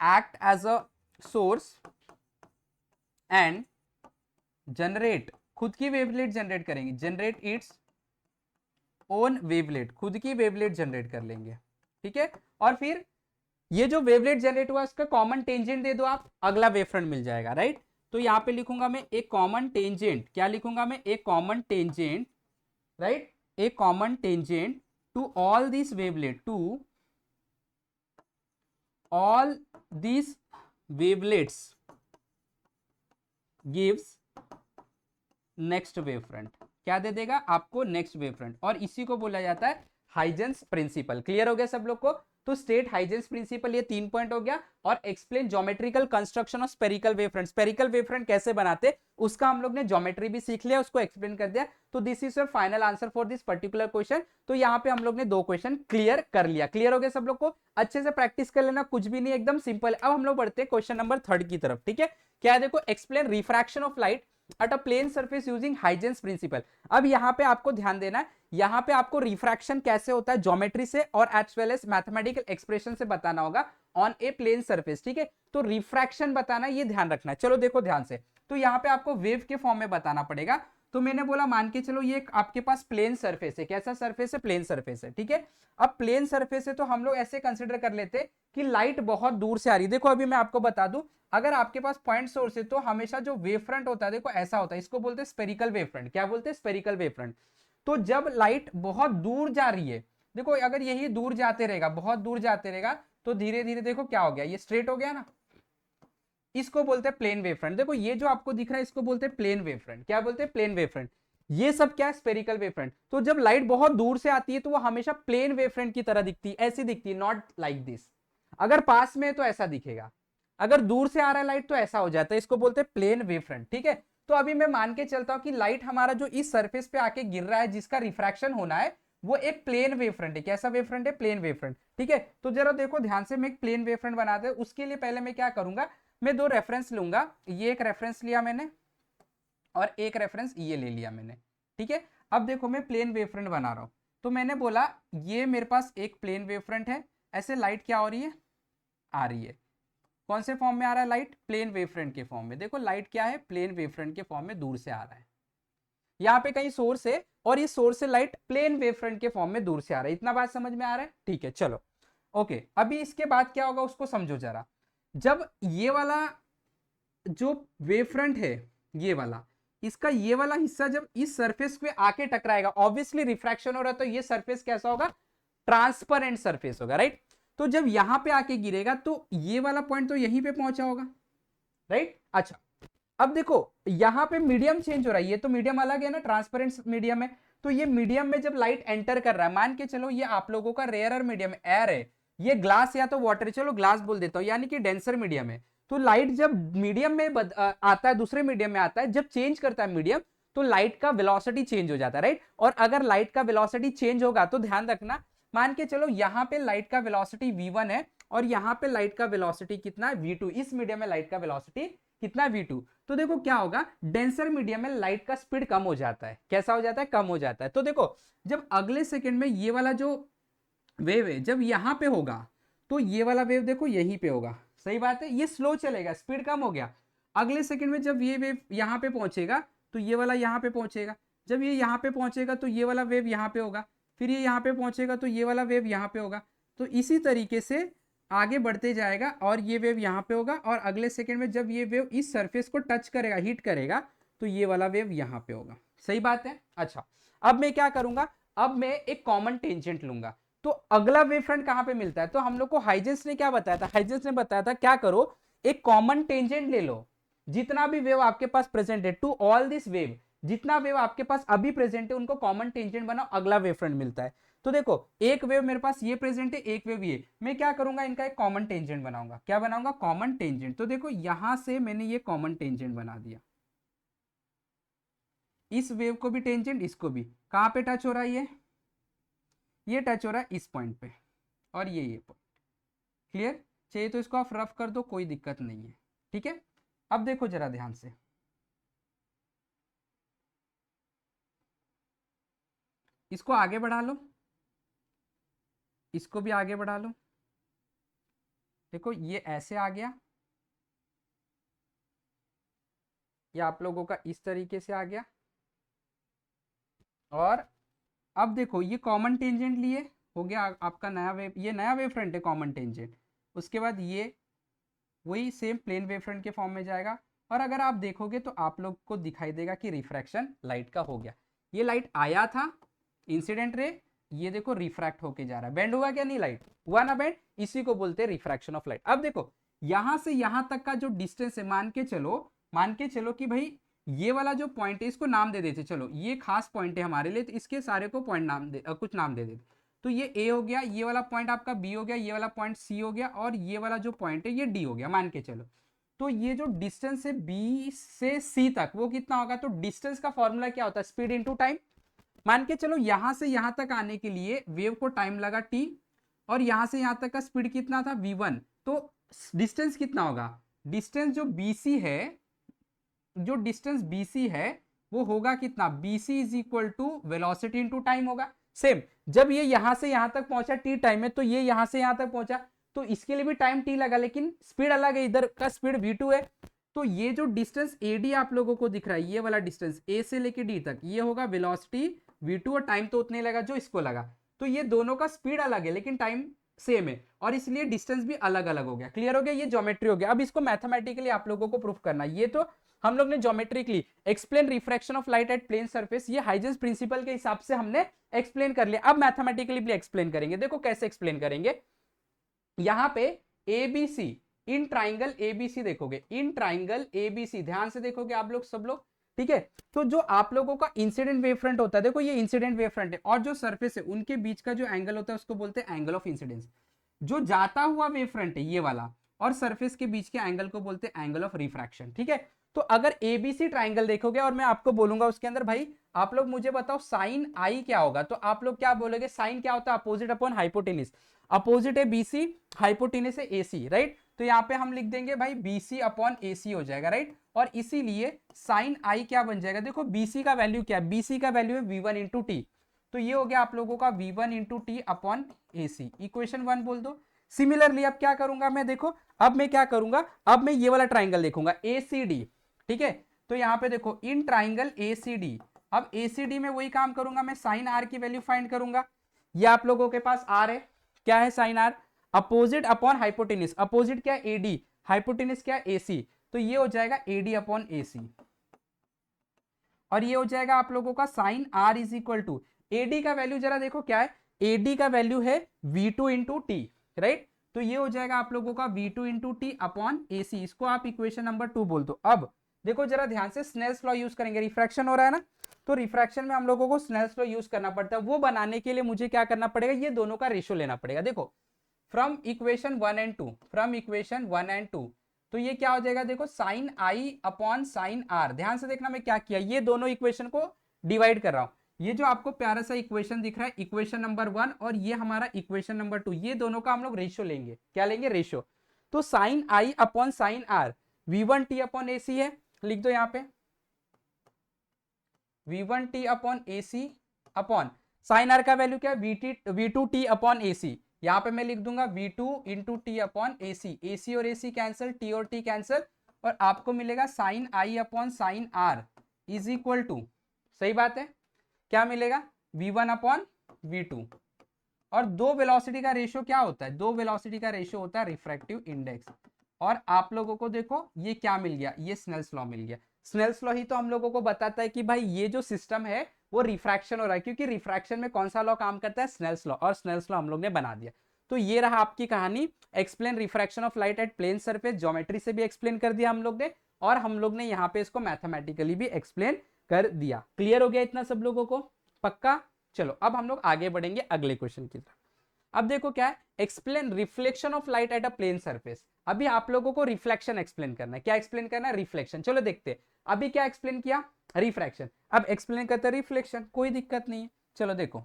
act as a source and generate, खुद की वेवलेट जनरेट करेंगे, जनरेट इट्स ओन वेवलेट, खुद की वेवलेट जनरेट कर लेंगे। ठीक है, और फिर ये जो वेवलेट जनरेट हुआ उसका कॉमन टेंजेंट दे दो आप, अगला वेव फ्रंट मिल जाएगा, राइट। तो यहां पे लिखूंगा मैं एक कॉमन टेंजेंट, क्या लिखूंगा मैं, एक कॉमन टेंजेंट, राइट, एक common tangent to all this wavelet, to all these wavelets gives next wave front, क्या दे देगा आपको, नेक्स्ट वेव फ्रंट, और इसी को बोला जाता है हाइजेंस प्रिंसिपल। क्लियर हो गया सब लोग को, तो स्टेट हाइजेंस प्रिंसिपल, ये 3 पॉइंट हो गया, और explain geometrical construction of spherical wave front, spherical wave front कैसे बनाते उसका हम लोग ने ज्योमेट्री भी सीख लिया, उसको एक्सप्लेन कर दिया। तो this is your final answer for this particular question. तो यहाँ पे हम लोग ने 2 क्वेश्चन क्लियर कर लिया। क्लियर हो गया सब लोग को, अच्छे से प्रैक्टिस कर लेना, कुछ भी नहीं, एकदम सिंपल। अब हम लोग बढ़ते हैं क्वेश्चन नंबर 3 की तरफ। ठीक है, क्या है देखो, explain refraction of light at a plane surface using Huygens principle. अब यहाँ पे आपको ध्यान देना है, यहाँ पे आपको रिफ्रैक्शन कैसे होता है ज्योमेट्री से और as well as mathematical expression से बताना होगा ऑन ए प्लेन सरफेस। ठीक है, तो रिफ्रैक्शन बताना, ये ध्यान रखना है। चलो देखो ध्यान से, तो यहाँ पे आपको वेव के फॉर्म में बताना पड़ेगा। तो मैंने बोला मान के चलो ये आपके पास प्लेन सरफेस है, कैसा सरफेस है, प्लेन सरफेस है। ठीक है, अब प्लेन सरफेस है तो हम लोग ऐसे कंसिडर कर लेते कि लाइट बहुत दूर से आ रही है। देखो अभी मैं आपको बता दूं, अगर आपके पास पॉइंट सोर्स है तो हमेशा जो वेव फ्रंट होता है देखो ऐसा होता है, इसको बोलते हैं स्पेरिकल वेव फ्रंट। क्या बोलते हैं, स्पेरिकल वेव फ्रंट। तो जब लाइट बहुत दूर जा रही है, देखो अगर यही दूर जाते रहेगा, बहुत दूर जाते रहेगा, तो धीरे धीरे देखो क्या हो गया, ये स्ट्रेट हो गया ना, इसको बोलते हैं प्लेन वेव फ्रंट। देखो ये जो आपको दिख रहा है इसको बोलते हैं प्लेन वेव फ्रंट। क्या बोलते हैं, प्लेन वेव फ्रंट। ये सब क्या है, स्पेरिकल वेव फ्रंट। तो जब लाइट बहुत दूर से आती है तो वो हमेशा प्लेन वेव फ्रंट की तरह दिखती है, ऐसी दिखती है, नॉट लाइक दिस। अगर पास में है तो ऐसा दिखेगा, अगर दूर से आ रहा है लाइट तो ऐसा हो जाता है, इसको बोलते हैं प्लेन वेव फ्रंट। ठीक है, तो अभी मैं मान के चलता हूं कि लाइट हमारा जो इस सरफेस पे आके गिर रहा है, जिसका रिफ्रैक्शन होना है, वो एक प्लेन वेव फ्रंट है। कैसा वेव फ्रंट है, प्लेन वेव फ्रंट। ठीक है, तो जरा देखो ध्यान से, मैं एक प्लेन वेव फ्रंट बनाते हैं, उसके लिए पहले मैं क्या करूंगा, मैं 2 रेफरेंस लूंगा, ये एक रेफरेंस लिया मैंने और एक रेफरेंस ये ले लिया मैंने। ठीक है, अब देखो मैं प्लेन वेव फ्रंट बना रहा हूं, तो मैंने बोला ये मेरे पास एक प्लेन वेव फ्रंट है, ऐसे लाइट क्या हो रही है, आ रही है, कौन से फॉर्म में आ रहा है लाइट, प्लेन वेव फ्रंट के फॉर्म में। देखो लाइट क्या है, प्लेन वेव फ्रंट के फॉर्म में दूर से आ रहा है, यहाँ पे कहीं सोर्स है और ये सोर्स से लाइट प्लेन वेव फ्रंट के फॉर्म में दूर से आ रहा है। इतना बात समझ में आ रहा है, ठीक है, चलो ओके। अभी इसके बाद क्या होगा उसको समझो जरा। जब ये वाला जो वेव फ्रंट है ये वाला, इसका ये वाला हिस्सा जब इस सरफेस पे आके टकराएगा, ऑब्वियसली रिफ्रैक्शन हो रहा है, तो ये सरफेस कैसा होगा, ट्रांसपेरेंट सरफेस होगा, राइट। तो जब यहां पे आके गिरेगा तो ये वाला पॉइंट तो यहीं पे पहुंचा होगा, राइट। अच्छा, अब देखो यहां पे मीडियम चेंज हो रहा है, ये तो मीडियम अलग है ना, ट्रांसपेरेंट मीडियम है। तो ये मीडियम में जब लाइट एंटर कर रहा है, मान के चलो ये आप लोगों का रेयरर मीडियम एयर है, ये ग्लास या तो वाटर, चलो ग्लास बोल देता हूं, यानी कि डेंसर मीडियम है। तो लाइट जब मीडियम में आता है, दूसरे मीडियम में आता है, जब चेंज करता है मीडियम, तो लाइट का वेलोसिटी चेंज हो जाता है, राइट। और अगर लाइट का वेलोसिटी चेंज होगा तो ध्यान रखना, मान के चलो यहां पे लाइट का वेलोसिटी v1 है और यहां पे लाइट का वेलोसिटी कितना है, v2। इस मीडियम में लाइट का वेलोसिटी कितना है, v2। तो देखो क्या होगा, डेंसर मीडियम में लाइट का स्पीड कम हो जाता है, कैसा हो जाता है, कम हो जाता है। तो देखो जब अगले सेकंड में ये वाला जो वेव है जब यहां पे होगा, तो ये वाला वेव देखो यहीं पे होगा, सही बात है, ये स्लो चलेगा, स्पीड कम हो गया। अगले सेकंड में जब ये वेव यहां पे पहुंचेगा तो ये वाला यहां पे पहुंचेगा, जब ये यहां पे पहुंचेगा तो ये वाला वेव यहां पे होगा, फिर ये यहां पे पहुंचेगा तो ये वाला वेव यहां पे होगा। तो इसी तरीके से आगे बढ़ते जाएगा और ये वेव यहां पे होगा, और अगले सेकंड में जब ये वेव इस सरफेस को टच करेगा, हिट करेगा, तो ये वाला वेव यहां पे होगा, सही बात है। अच्छा, अब मैं क्या करूंगा, अब मैं एक कॉमन टेंजेंट लूंगा। तो अगला वेव फ्रंट कहां पे मिलता है, तो हम लोग को हाइजेंस ने क्या बताया था, हाइजेंस ने बताया था क्या करो, एक कॉमन टेंजेंट ले लो, जितना भी वेव आपके पास प्रेजेंट है, टू ऑल दिस वेव, जितना वेव आपके पास अभी प्रेजेंट है उनको कॉमन टेंजेंट बनाओ, अगला वेव फ्रंट मिलता है। तो देखो एक वेव मेरे पास ये प्रेजेंट है, एक वेव ये, मैं क्या करूंगा, इनका एक कॉमन टेंजेंट बनाऊंगा, क्या बनाऊंगा, कॉमन टेंजेंट। तो देखो यहां से मैंने ये कॉमन टेंजेंट बना दिया, इस वेव को भी टेंजेंट, इसको भी, कहां पे टच हो रहा है, ये टच हो रहा है इस पॉइंट पे, और ये पॉइंट, क्लियर। चाहिए तो इसको आप रफ कर दो, कोई दिक्कत नहीं है, ठीक है। अब देखो जरा ध्यान से, इसको आगे बढ़ा लो, इसको भी आगे बढ़ा लो, देखो ये ऐसे आ गया, ये आप लोगों का इस तरीके से आ गया, और अब देखो ये कॉमन टेंजेंट लिए, हो गया आपका नया वेव, ये नया वेव फ्रंट है कॉमन टेंजेंट। उसके बाद ये वही सेम प्लेन वेव फ्रंट के फॉर्म में जाएगा, और अगर आप देखोगे तो आप लोग को दिखाई देगा कि रिफ्रैक्शन लाइट का हो गया, ये लाइट आया था इंसिडेंट रे, ये देखो रिफ्रैक्ट होके जा रहा है, बेंड हुआ क्या, नहीं लाइट हुआ ना बेंड, इसी को बोलते हैं रिफ्रैक्शन ऑफ लाइट। अब देखो यहां से यहां तक का जो डिस्टेंस है, मान के चलो कि भाई ये वाला जो पॉइंट है इसको नाम दे देते, चलो ये खास पॉइंट है हमारे लिए, तो इसके सारे को पॉइंट नाम दे, कुछ नाम दे देते। तो ये ए हो गया, ये वाला पॉइंट आपका बी हो गया, ये वाला पॉइंट सी हो गया, और ये वाला जो पॉइंट है ये डी हो गया, मान के चलो। तो ये जो डिस्टेंस है बी से सी तक वो कितना होगा, तो डिस्टेंस का फॉर्मूला क्या होता है, स्पीड इंटू टाइम। मान के चलो यहां से यहां तक आने के लिए वेव को टाइम लगा टी, और यहां से यहां तक का स्पीड कितना था v1, तो डिस्टेंस कितना होगा, डिस्टेंस जो bc है, जो डिस्टेंस bc है वो होगा कितना, bc is equal to velocity into time होगा। सेम जब ये यहां से यहां तक पहुंचा t टाइम में, तो ये यहां से यहां तक पहुंचा, तो इसके लिए भी टाइम t लगा, लेकिन स्पीड अलग है, इधर का स्पीड v2 है। तो ये जो डिस्टेंस AD आप लोगों को दिख रहा है, ये वाला डिस्टेंस A से लेके D तक, ये होगा वेलोसिटी v2, और टाइम तो उतने लगा जो इसको लगा। तो ये दोनों का स्पीड अलग है लेकिन टाइम सेम है, और इसलिए डिस्टेंस भी अलग अलग हो गया, क्लियर हो गया, ये ज्योमेट्री हो गया। अब इसको मैथमेटिकली आप लोगों को प्रूफ करना, ये तो हम लोग ने geometrically explain refraction of light at plane surface, ये हाइजेंस प्रिंसिपल के हिसाब से हमने एक्सप्लेन कर लिया। अब मैथमेटिकली भी एक्सप्लेन करेंगे, देखो कैसे एक्सप्लेन करेंगे। यहां पे ABC, इन ट्राइंगल ABC देखोगे, इन ट्राइंगल ABC ध्यान से देखोगे आप लोग सब लोग, ठीक है। तो जो आप लोगों का इंसिडेंट वेव फ्रंट होता है, देखो ये इंसिडेंट वेव फ्रंट है, और जो सरफेस है उनके बीच का जो एंगल होता है उसको बोलते हैं एंगल ऑफ इंसिडेंस। जो जाता हुआ वेव फ्रंट है ये वाला, और सरफेस के बीच के एंगल को बोलते हैं एंगल ऑफ रिफ्रैक्शन, ठीक है। तो अगर ABC ट्राइंगल देखोगे और मैं आपको बोलूंगा उसके अंदर भाई आप लोग मुझे बताओ साइन आई क्या होगा, तो आप लोग क्या बोलोगे, साइन क्या होता है, अपोजिट अपॉन हाइपोटेनिस, अपोजिट है BC, हाइपोटेनिस है AC, राइट। तो यहाँ पे हम लिख देंगे भाई BC अपॉन AC हो जाएगा, राइट। और इसीलिए साइन आई क्या बन जाएगा, देखो BC का वैल्यू क्या है, BC का वैल्यू है V1 इंटू टी, तो ये हो गया आप लोगों का V1 into T upon AC, equation 1 बोल दो। सिमिलरली अब क्या करूंगा मैं, देखो अब मैं क्या करूंगा, अब मैं ये वाला ट्राइंगल देखूंगा ACD, ठीक है। तो यहाँ पे देखो इन ट्राइंगल ACD, अब ACD में वही काम करूंगा, मैं साइन आर की वैल्यू फाइंड करूंगा। ये आप लोगों के पास आर है, क्या है sine R, opposite upon hypotenuse, opposite क्या है AD, हाइपोटेनस क्या है AC, तो ये हो जाएगा AD अपॉन AC, और ये हो जाएगा आप लोगों का sine R is equal to AD का वैल्यू जरा देखो क्या है, AD का वैल्यू है V2 इंटू टी, राइट, तो ये हो जाएगा आप लोगों का V2 into T upon AC, इसको आप इक्वेशन नंबर 2 बोल दो। अब देखो जरा ध्यान से, स्नेल्स लॉ यूज करेंगे, रिफ्रैक्शन हो रहा है ना, तो रिफ्रैक्शन में हम लोगों को स्नेल्स लॉ यूज करना पड़ता है। वो बनाने के लिए मुझे क्या करना पड़ेगा, ये दोनों का रेशियो लेना पड़ेगा। देखो from equation 1 and 2, from equation 1 and 2, तो ये क्या हो जाएगा, देखो sine I upon sine R. ध्यान से देखना मैं क्या किया, ये दोनों इक्वेशन को डिवाइड कर रहा हूं। ये जो आपको प्यारा सा इक्वेशन दिख रहा है, इक्वेशन नंबर 1, और ये हमारा इक्वेशन नंबर 2, ये दोनों का हम लोग रेशियो लेंगे। क्या लेंगे, रेशियो। तो sine I upon sine R V1t upon AC है, लिख दो यहाँ पे V1t upon AC upon sine R का वैल्यू क्या है, V2t अपॉन AC। यहां पे मैं लिख दूंगा V2 into T upon AC, AC और AC कैंसिल, T और T कैंसिल, और आपको मिलेगा sine I upon sine R is equal to, सही बात है, क्या मिलेगा, V1 अपॉन V2। और दो वेलोसिटी का रेशियो क्या होता है, दो वेलोसिटी का रेशियो होता है रिफ्रैक्टिव इंडेक्स। और आप लोगों को देखो ये क्या मिल गया, ये स्नेल्स लॉ मिल गया। स्नेल्स लॉ ही तो हम लोगों को बताता है कि भाई ये जो सिस्टम है वो रिफ्रैक्शन हो रहा है, क्योंकि रिफ्रैक्शन में कौन सा लॉ काम करता है, स्नेल्स लॉ, और स्नेल्स लॉ हम लोग ने बना दिया। तो ये रहा आपकी कहानी, explain refraction of light at plane surface, geometry से भी एक्सप्लेन कर दिया हम लोग ने, और हम लोग ने यहाँ पे इसको मैथमेटिकली भी एक्सप्लेन कर दिया। क्लियर हो गया इतना सब लोगों को, पक्का। चलो अब हम लोग आगे बढ़ेंगे अगले क्वेश्चन की तरफ। अब देखो क्या है, explain reflection of light at a plane surface. अभी आप लोगों को रिफ्लेक्शन एक्सप्लेन करना है, क्या एक्सप्लेन करना है, रिफ्लेक्शन। चलो देखते हैं, अभी क्या एक्सप्लेन किया, रिफ्रैक्शन, अब एक्सप्लेन करते हैं रिफ्लेक्शन, कोई दिक्कत नहीं है। चलो देखो,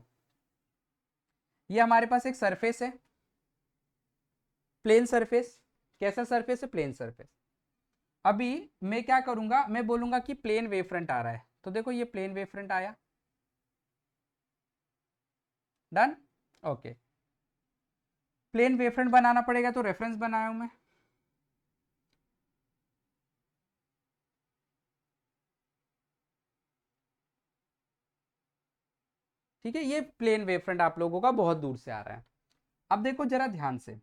ये हमारे पास एक सरफेस है, प्लेन सरफेस। कैसा सरफेस है, प्लेन सरफेस। अभी मैं क्या करूंगा, मैं बोलूंगा कि प्लेन वेव फ्रंट आ रहा है, तो देखो ये प्लेन वेव फ्रंट आया, done, okay. Plane wave front बनाना पड़ेगा, तो रेफरेंस बनाया हूं मैं, ठीक है, ये प्लेन वेव फ्रंट आप लोगों का बहुत दूर से आ रहा है। अब देखो जरा ध्यान से,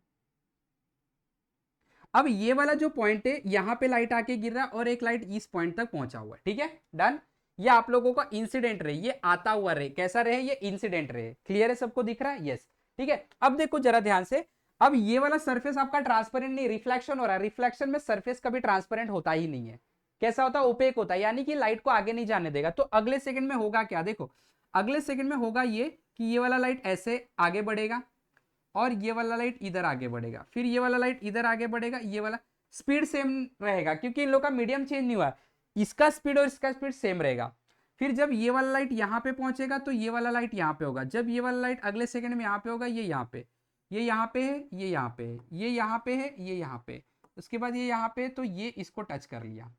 अब ये वाला जो पॉइंट है, यहां पे लाइट आके गिर रहा है, और एक लाइट इस पॉइंट तक पहुंचा हुआ है, ठीक है, डन। ये आप लोगों का इंसिडेंट रे, ये आता हुआ रे, कैसा रे, ये इंसिडेंट रे। क्लियर है, सबको दिख रहा है, यस, ठीक है। अब देखो जरा ध्यान से, अब ये वाला सरफेस आपका ट्रांसपेरेंट नहीं, रिफ्लेक्शन हो रहा है। रिफ्लेक्शन में सरफेस कभी ट्रांसपेरेंट होता ही नहीं है, कैसा होता है, ओपेक होता है, यानी कि लाइट को आगे नहीं जाने देगा। तो अगले सेकंड में होगा क्या, देखो अगले सेकंड में होगा ये कि ये वाला लाइट ऐसे आगे बढ़ेगा, और ये वाला लाइट इधर आगे बढ़ेगा, फिर ये वाला लाइट इधर आगे बढ़ेगा, ये वाला स्पीड सेम रहेगा, क्योंकि इन लोग का मीडियम चेंज नहीं हुआ, इसका स्पीड और इसका स्पीड सेम रहेगा। फिर जब ये वाला लाइट यहाँ पे पहुंचेगा, तो ये वाला लाइट यहाँ पे होगा, जब ये वाला लाइट अगले सेकंड में यहाँ पे होगा, ये यहाँ पे, ये यहाँ पे है, ये यहाँ पे है, ये यहाँ पे है, ये यहाँ पे, उसके बाद ये यहाँ पे, तो ये इसको टच कर लिया।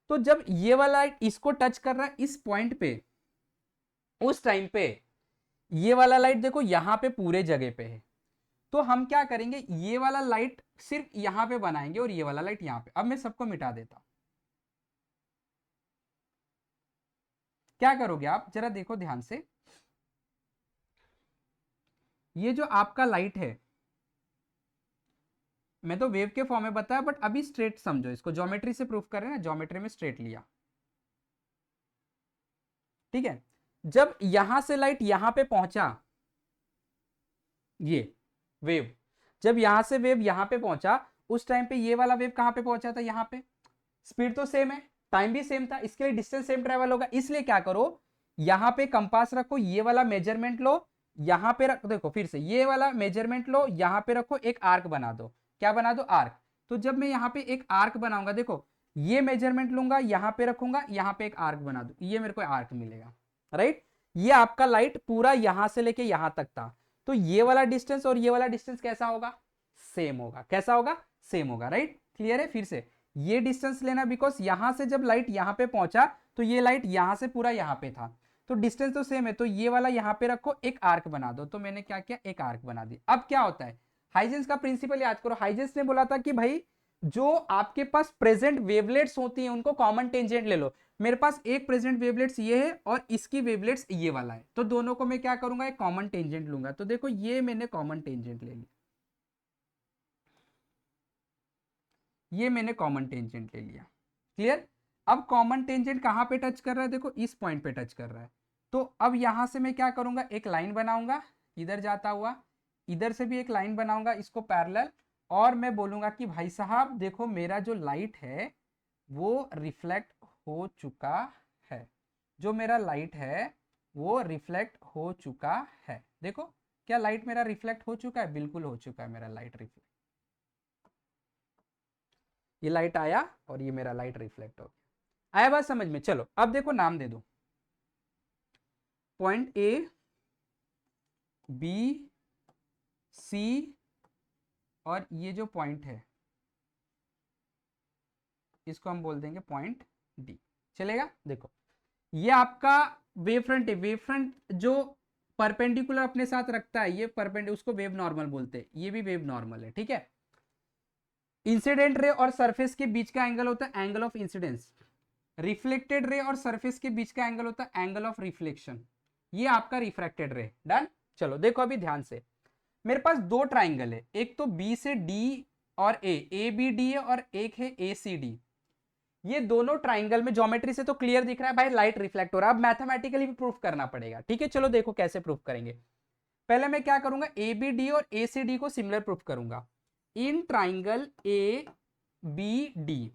तो जब ये वाला लाइट इसको टच कर रहा है इस पॉइंट पे, उस टाइम पे ये वाला लाइट देखो यहाँ पे पूरे जगह पे है, तो हम क्या करेंगे, ये वाला लाइट सिर्फ यहां पे बनाएंगे, और ये वाला लाइट यहां पे। अब मैं सबको मिटा देता हूं, क्या करोगे आप, जरा देखो ध्यान से, ये जो आपका लाइट है, मैं तो वेव के फॉर्म में बताया, बट अभी स्ट्रेट समझो इसको, ज्योमेट्री से प्रूफ कर रहे हैं ना, ज्योमेट्री में स्ट्रेट लिया, ठीक है। जब यहां से लाइट यहां पे पहुंचा, ये वेव, जब यहां से वेव यहां पे पहुंचा, उस टाइम पे ये वाला वेव कहां पे पहुंचा था, यहां पे। स्पीड तो सेम है, टाइम भी सेम था, इसके लिए डिस्टेंस सेम ट्रेवल होगा, इसलिए क्या करो, यहां पे कंपास रखो, ये वाला मेजरमेंट लो, यहां पे रख, देखो फिर से ये वाला मेजरमेंट लो, यहां पे रखो, एक आर्क बना दो, क्या बना दो, आर्क। तो जब मैं यहां पे एक आर्क बनाऊंगा, देखो ये मेजरमेंट लूंगा, यहां पे रखूंगा, यहां पे एक आर्क बना दो, ये मेरे को आर्क मिलेगा, राइट। ये आपका लाइट पूरा यहां से लेके यहां तक था, तो ये वाला डिस्टेंस और ये वाला डिस्टेंस कैसा होगा, सेम होगा, कैसा होगा, सेम होगा, राइट। क्लियर है, फिर से ये डिस्टेंस लेना, बिकॉज यहां से जब लाइट यहां पे पहुंचा, तो ये लाइट यहां से पूरा यहां पे था, तो डिस्टेंस तो सेम है, तो ये वाला यहां पे रखो, एक आर्क बना दो। तो मैंने क्या किया, एक आर्क बना दी। अब क्या होता है, हाइजेंस का प्रिंसिपल याद करो, हाइजेंस ने बोला था कि भाई जो आपके पास प्रेजेंट वेवलेट्स होती हैं उनको कॉमन टेंजेंट ले लो। मेरे पास एक प्रेजेंट वेवलेट्स ये है, और इसकी वेवलेट्स ये वाला है, तो दोनों को मैं क्या करूंगा, एक कॉमन टेंजेंट लूंगा। तो देखो ये मैंने कॉमन टेंजेंट ले लिया, ये मैंने कॉमन टेंजेंट ले लिया। क्लियर। अब कॉमन टेंजेंट कहाँ पे टच कर रहा है, देखो इस पॉइंट पे टच कर रहा है। तो अब यहां से मैं क्या करूंगा, एक लाइन बनाऊंगा इधर जाता हुआ, इधर से भी एक लाइन बनाऊंगा इसको पैरेलल, और मैं बोलूंगा कि भाई साहब देखो मेरा जो लाइट है वो रिफ्लेक्ट हो चुका है, जो मेरा लाइट है वो रिफ्लेक्ट हो चुका है। देखो क्या लाइट मेरा रिफ्लेक्ट हो चुका है, बिल्कुल हो चुका है मेरा लाइट रिफ्लेक्ट। ये लाइट आया और ये मेरा लाइट रिफ्लेक्ट हो गया। आया बात समझ में। चलो अब देखो नाम दे दो, पॉइंट ए बी सी और ये जो पॉइंट है इसको हम बोल देंगे पॉइंट डी। चलेगा। देखो ये आपका वेव फ्रंट है, वेव फ्रंट जो परपेंडिकुलर अपने साथ रखता है ये परपेंडिकुलर, उसको वेव नॉर्मल बोलते हैं, ये भी वेव नॉर्मल है। ठीक है। इंसिडेंट रे और सरफेस के बीच का एंगल होता है angle of incidence, reflected ray और सरफेस के बीच का एंगल होता है एंगल ऑफ रिफ्लेक्शन, ये आपका रिफ्रैक्टेड रे। डन। चलो देखो अभी ध्यान से, मेरे पास दो ट्राइंगल है, एक तो बी से डी और ए बी डी है, और एक है ए सी डी। ये दोनों ट्राइंगल में ज्योमेट्री से तो क्लियर दिख रहा है भाई लाइट रिफ्लेक्ट हो रहा है, अब मैथमेटिकली भी प्रूफ करना पड़ेगा। ठीक है चलो देखो कैसे प्रूफ करेंगे। पहले मैं क्या करूंगा, ए बी डी और ए सी डी को सिमिलर प्रूफ करूंगा। In triangle A B D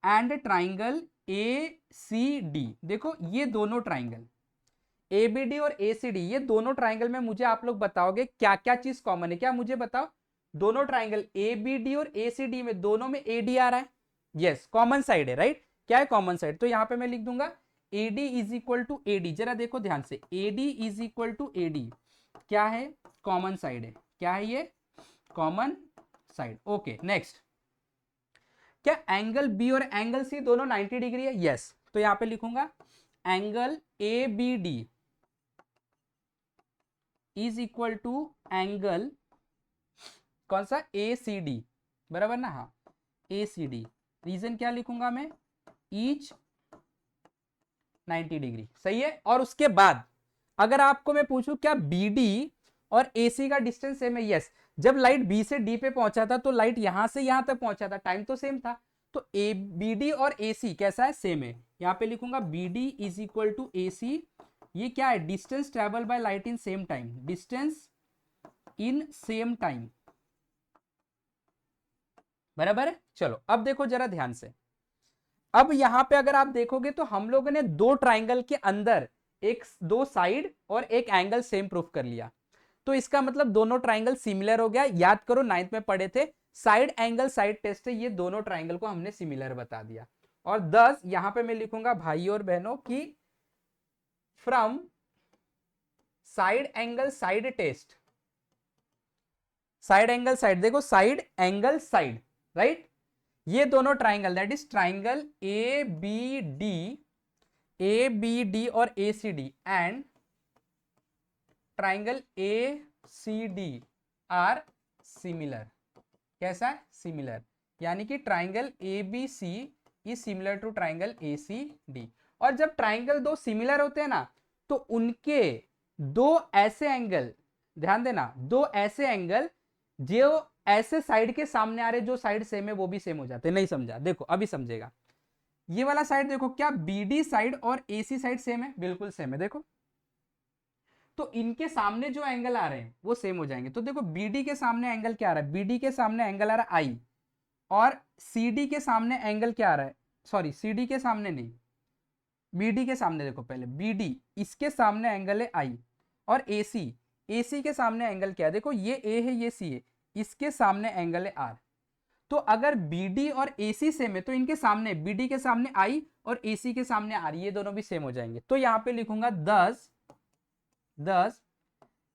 and triangle A C D, देखो ये दोनों ट्राइंगल ए बी डी और ए सी डी, ये दोनों ट्राइंगल में मुझे आप लोग बताओगे क्या क्या चीज कॉमन है, क्या मुझे बताओ। दोनों ट्राइंगल ए बी डी और ए सी डी में दोनों में ए डी आ रहा है, यस कॉमन साइड है, राइट। क्या है कॉमन साइड, तो यहां पे मैं लिख दूंगा A D is equal to A D. जरा देखो ध्यान से, A D is equal to A D क्या है, कॉमन साइड है। क्या है ये, कॉमन साइड। ओके नेक्स्ट, क्या एंगल बी और एंगल सी दोनों 90 डिग्री है, यस। तो यहां पे लिखूंगा angle A B D is equal to angle कौन सा, ए सी डी, बराबर ना, हाँ ए सी डी। रीजन क्या लिखूंगा मैं, ईच 90 डिग्री, सही है। और उसके बाद अगर आपको मैं पूछूं क्या बी डी और ए सी का डिस्टेंस सेम है, यस। जब लाइट बी से डी पे पहुंचा था तो लाइट यहां से यहां तक पहुंचा था, टाइम तो सेम था। तो ए बी डी और ए सी कैसा है, सेम है। यहां पे लिखूंगा B D is equal to A C, ये क्या है, distance travel by light in same time, distance in same time, बराबर है। चलो अब देखो जरा ध्यान से, अब यहां पे अगर आप देखोगे तो हम लोगों ने दो ट्राइंगल के अंदर एक दो साइड और एक एंगल सेम प्रूफ कर लिया, तो इसका मतलब दोनों ट्राइंगल सिमिलर हो गया। याद करो 9th में पढ़े थे साइड एंगल साइड टेस्ट है, ये दोनों ट्राइंगल को हमने सिमिलर बता दिया। और 10 यहां पे मैं लिखूंगा भाई और बहनों की from side angle side test, side angle side, देखो साइड एंगल साइड, राइट। ये दोनों triangle that is triangle A B D और A C D and triangle A C D are similar. कैसा है, सिमिलर, यानी कि triangle A B C is similar to triangle A C D. और जब triangle दो सिमिलर होते हैं ना तो उनके दो ऐसे एंगल, ध्यान देना, दो ऐसे एंगल जो ऐसे साइड के सामने आ रहे, जो साइड सेम है वो भी सेम हो जाते हैं। नहीं समझा, देखो अभी समझेगा। ये वाला साइड देखो, क्या बी डी साइड और ए सी साइड सेम है, बिल्कुल सेम है। देखो तो इनके सामने जो एंगल आ रहे हैं वो सेम हो जाएंगे। तो देखो बीडी के सामने एंगल क्या आ रहा है, बीडी के सामने एंगल आ रहा है आई, और सीडी के सामने एंगल क्या आ रहा है, सॉरी सीडी के सामने नहीं, बीडी के सामने, देखो पहले बीडी इसके सामने एंगल है आई, और एसी एसी के सामने एंगल क्या है, देखो ये ए है ये सी है, इसके सामने एंगल है आर। तो अगर बीडी और एसी सेम है तो इनके सामने बीडी के सामने आई और एसी के सामने आर, ये दोनों भी सेम हो जाएंगे। तो यहां पे लिखूंगा 10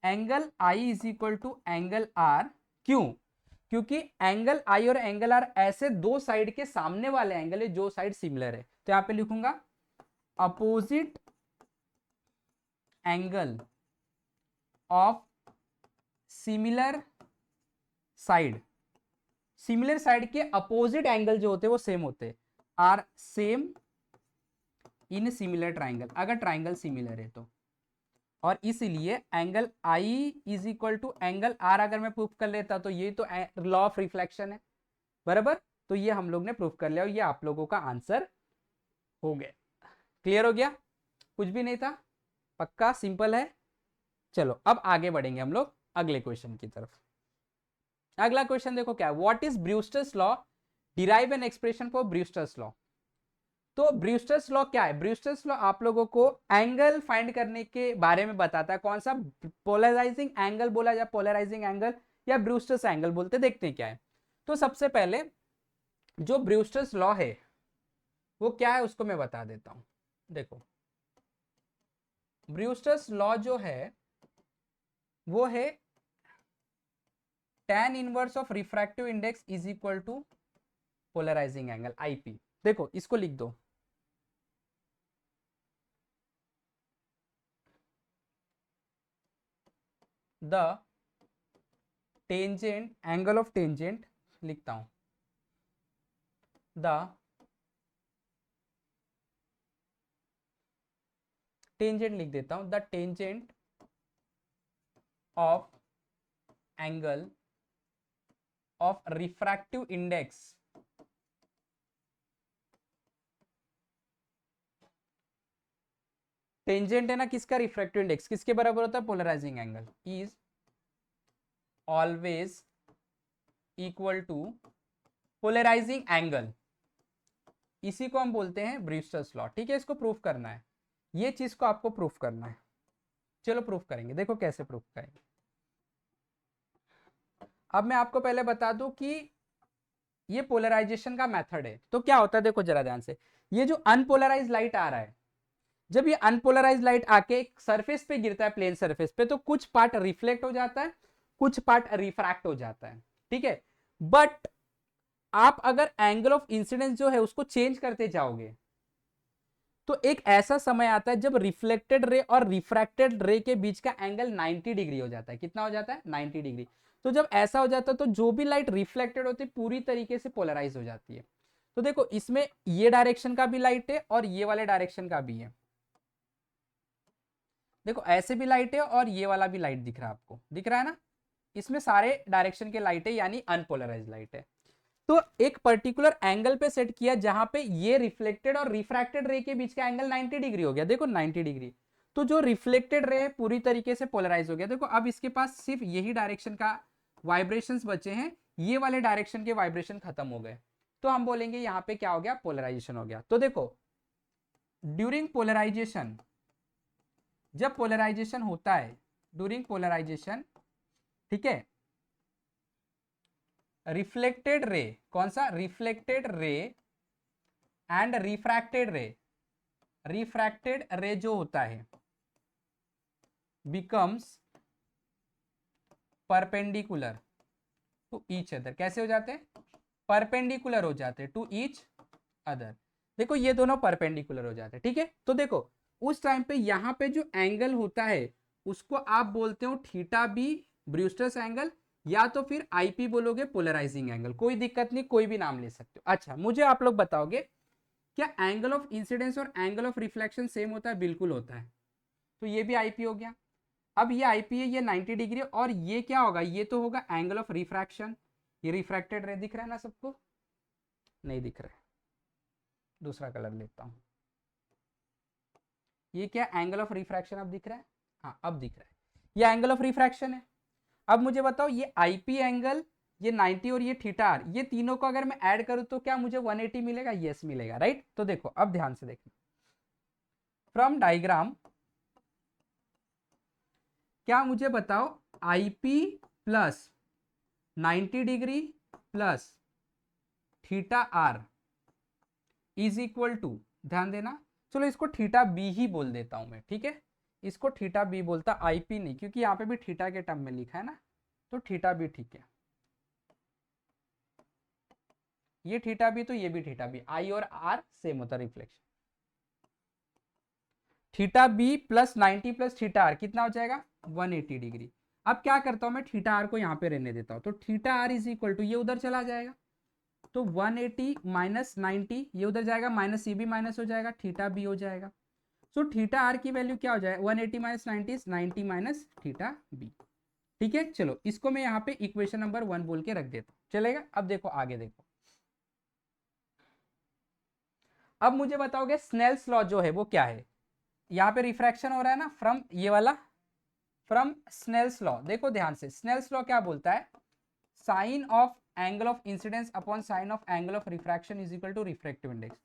angle I is equal to angle R. क्यों, क्योंकि एंगल आई और एंगल आर ऐसे दो साइड के सामने वाले एंगल है जो साइड सिमिलर है। तो यहां पे लिखूंगा opposite angle of similar side, similar side के अपोजिट एंगल जो होते हैं वो सेम होते हैं, are same in similar triangle, अगर ट्राइंगल सिमिलर है तो। और इसलिए angle I is equal to angle R अगर मैं प्रूफ कर लेता तो ये तो लॉ ऑफ रिफ्लेक्शन है, बराबर। तो ये हम लोग ने प्रूफ कर लिया और ये आप लोगों का आंसर हो गया। क्लियर हो गया, कुछ भी नहीं था, पक्का सिंपल है। चलो अब आगे बढ़ेंगे हम लोग अगले क्वेश्चन की तरफ। अगला क्वेश्चन देखो क्या है, what is Brewster's law, derive an expression for Brewster's law. तो ब्रूस्टर्स लॉ क्या है, ब्रूस्टर्स लॉ आप लोगों को एंगल फाइंड करने के बारे में बताता है, कौन सा पोलराइजिंग एंगल बोला जाए, पोलराइजिंग एंगल या ब्रूस्टर्स एंगल बोलते, देखते हैं क्या है। तो सबसे पहले जो ब्रूस्टर्स लॉ है वो क्या है उसको मैं बता देता हूं। देखो ब्रूस्टर्स लॉ जो है वो है tan inverse of refractive index is equal to polarising angle IP. देखो इसको लिख दो, the tangent angle of tangent, लिखता हूं द टेंजेंट, लिख देता हूं the tangent of angle of refractive index tangent है ना किसका, रिफ्रैक्टिव इंडेक्स किसके बराबर होता है, polarising angle, is always equal to polarising angle, इसी को हम बोलते हैं ब्रूस्टर्स लॉ। ठीक है, इसको प्रूफ करना है, ये चीज को आपको प्रूफ करना है। चलो प्रूफ करेंगे, देखो कैसे प्रूफ करेंगे। अब मैं आपको पहले बता दूं कि ये पोलराइजेशन का मेथड है। तो क्या होता है देखो जरा ध्यान से, ये जो अनपोलराइज लाइट आ रहा है, जब ये अनपोलराइज लाइट आके एक सरफेस पे गिरता है, प्लेन सरफेस पे, तो कुछ पार्ट रिफ्लेक्ट हो जाता है, कुछ पार्ट रिफ्रैक्ट हो जाता है। ठीक है, बट आप अगर एंगल ऑफ इंसिडेंस जो है उसको चेंज करते जाओगे तो एक ऐसा समय आता है जब रिफ्लेक्टेड रे और रिफ्रैक्टेड रे के बीच का एंगल 90 डिग्री हो जाता है। कितना हो जाता है, 90 डिग्री। तो जब ऐसा हो जाता है तो जो भी लाइट रिफ्लेक्टेड होती है पूरी तरीके से पोलराइज हो जाती है। तो देखो इसमें ये डायरेक्शन का भी लाइट है और ये वाले डायरेक्शन का भी है। देखो ऐसे भी लाइट है और ये वाला भी लाइट दिख रहा है, आपको दिख रहा है ना, इसमें सारे डायरेक्शन के लाइट है, यानी अनपोलराइज लाइट है। तो एक पर्टिकुलर एंगल पे सेट किया जहां पे ये रिफ्लेक्टेड और रिफ्रैक्टेड रे के बीच का एंगल 90 डिग्री हो गया, देखो 90 डिग्री। तो जो रिफ्लेक्टेड रे है पूरी तरीके से पोलराइज हो गया। देखो अब इसके पास सिर्फ यही डायरेक्शन का वाइब्रेशंस बचे हैं, ये वाले डायरेक्शन के वाइब्रेशन खत्म हो गए। तो हम बोलेंगे यहाँ पे क्या हो गया, पोलराइजेशन हो गया। तो देखो ड्यूरिंग पोलराइजेशन, जब पोलराइजेशन होता है, ड्यूरिंग पोलराइजेशन, ठीक है, रिफ्लेक्टेड रे, कौन सा, रिफ्लेक्टेड रे एंड रिफ्रैक्टेड रे, रिफ्रैक्टेड रे जो होता है becomes perpendicular to each other. कैसे हो जाते हैं, परपेंडिकुलर हो जाते हैं टू ईच अदर। देखो ये दोनों परपेंडिकुलर हो जाते हैं। ठीक है, तो देखो उस टाइम पे यहां पे जो एंगल होता है उसको आप बोलते हो थीटा बी, ब्रूस्टर्स एंगल, या तो फिर आईपी बोलोगे, पोलराइजिंग एंगल, कोई दिक्कत नहीं, कोई भी नाम ले सकते हो। अच्छा मुझे आप लोग बताओगे क्या एंगल ऑफ इंसिडेंस और एंगल ऑफ रिफ्लेक्शन सेम होता है, बिल्कुल होता है। तो ये भी आईपी हो गया। अब ये आईपी है, ये 90 डिग्री, और ये क्या होगा, ये तो होगा एंगल ऑफ रिफ्रैक्शन। ये रिफ्रैक्टेड रे दिख रहा है ना सबको, नहीं दिख रहा है, दूसरा कलर लेता हूं। ये क्या एंगल ऑफ रिफ्रैक्शन, अब दिख रहा है, हाँ अब दिख रहा है, ये एंगल ऑफ रिफ्रैक्शन है। अब मुझे बताओ ये आईपी एंगल, ये 90 और ये थीटा आर, ये तीनों को अगर मैं ऐड करूं तो क्या मुझे 180 मिलेगा, यस मिलेगा, राइट। तो देखो अब ध्यान से देखना, फ्रॉम डायग्राम क्या मुझे बताओ, IP plus 90 degree plus theta R is equal to, ध्यान देना, चलो इसको थीटा बी ही बोल देता हूं मैं, ठीक है, इसको थीटा बी बोलता, आईपी नहीं, क्योंकि यहाँ पे भी थीटा के टर्म में लिखा है ना, तो थीटा बी ठीक है। ये थीटा बी तो ये भी थीटा बी, आई और आर सेम होता reflection. Theta B plus 90 plus theta R कितना हो जाएगा, 180 डिग्री। अब क्या करता हूं मैं, थीटा आर को यहाँ पे रहने देता हूं, तो theta R is equal to, ये उधर चला जाएगा, तो 180 माइनस 90, ये उधर जाएगा, माइनस ये भी माइनस हो जाएगा, थीटा बी हो जाएगा। सो थीटा आर की वैल्यू क्या हो जाएगा, 180 माइनस 90 90 माइनस थीटा बी। ठीक है, चलो इसको मैं यहाँ पे इक्वेशन नंबर 1 बोल के रख देता हूँ, चलेगा। अब देखो आगे देखो, अब मुझे बताओगे स्नेल्स लॉ जो है वो क्या है। यहाँ पे रिफ्रैक्शन हो रहा है ना फ्रॉम ये वाला, फ्रॉम स्नेल्स लॉ। देखो ध्यान से, स्नेल्स लॉ क्या बोलता है, sine of angle of incidence upon sine of angle of refraction is equal to refractive index.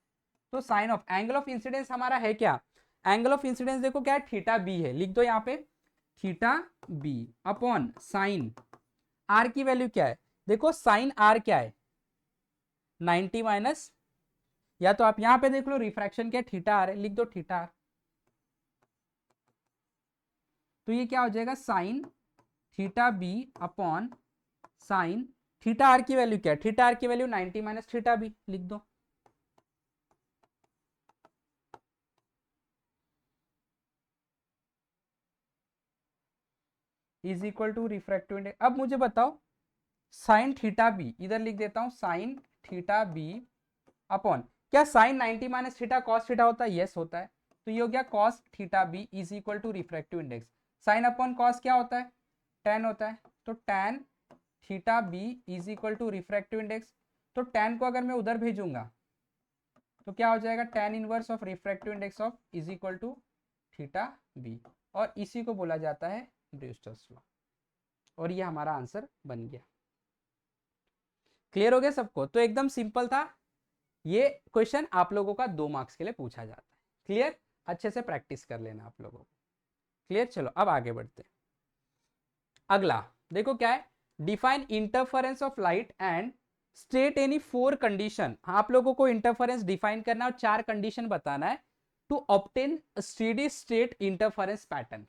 तो sine of angle of incidence हमारा है क्या, एंगल ऑफ इंसिडेंस देखो क्या है, थीटा बी है, लिख दो यहाँ पे theta B upon sine R की वैल्यू क्या है, देखो साइन आर क्या है 90 माइनस, या तो आप यहां पे देख लो रिफ्रैक्शन क्या थीटा आर है, लिख दो थीटा आर। तो ये क्या हो जाएगा sine theta B upon sine theta R की वैल्यू क्या है, थीटा आर की वैल्यू 90 माइनस थीटा बी, लिख दो। Is equal to refractive index. अब मुझे बताओ साइन थीटा बी, इधर लिख देता हूं साइन थीटा बी अपॉन, क्या sine 90 minus theta cos theta होता है, यस होता है। तो ये हो गया cos theta B is equal to refractive index. Sine upon cos क्या होता है, टेन होता है, तो tan theta B is equal to refractive index. तो टेन को अगर मैं उधर भेजूंगा तो क्या हो जाएगा, tan inverse of refractive index of is equal to theta B, और इसी को बोला जाता है ब्रूस्टर्स लॉ। और ये हमारा आंसर बन गया। क्लियर हो गया सबको, तो एकदम सिंपल था। ये क्वेश्चन आप लोगों का 2 मार्क्स के लिए पूछा जाता है। क्लियर, अच्छे से प्रैक्टिस कर लेना आप लोगों को। क्लियर, चलो अब आगे बढ़ते हैं। अगला देखो क्या है, define interference of light and state any 4 condition. आप लोगों को इंटरफेरेंस डिफाइन करना और 4 कंडीशन बताना है to obtain steady state interference pattern.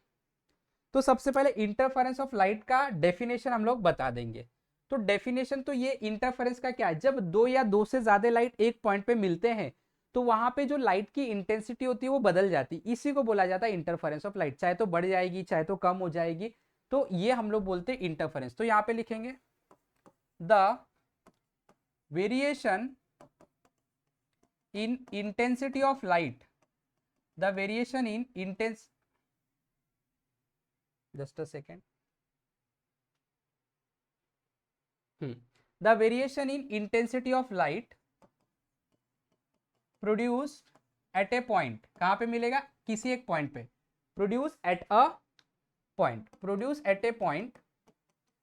तो सबसे पहले इंटरफेरेंस ऑफ लाइट का डेफिनेशन हम लोग बता देंगे। तो डेफिनेशन तो ये इंटरफेरेंस का क्या है, जब 2 या 2 से ज्यादा लाइट एक पॉइंट पे मिलते हैं तो वहां पे जो लाइट की इंटेंसिटी होती है वो बदल जाती है, इसी को बोला जाता है इंटरफेरेंस ऑफ लाइट। चाहे तो बढ़ जाएगी चाहे तो कम हो जाएगी, तो ये हम लोग बोलते हैं इंटरफेरेंस। तो यहाँ पे लिखेंगे the variation in intensity of light, the variation in intense, just a second, the variation in intensity of light produced at a point, कहां पे मिलेगा, किसी एक पॉइंट पे, produce at a point, produce at a point,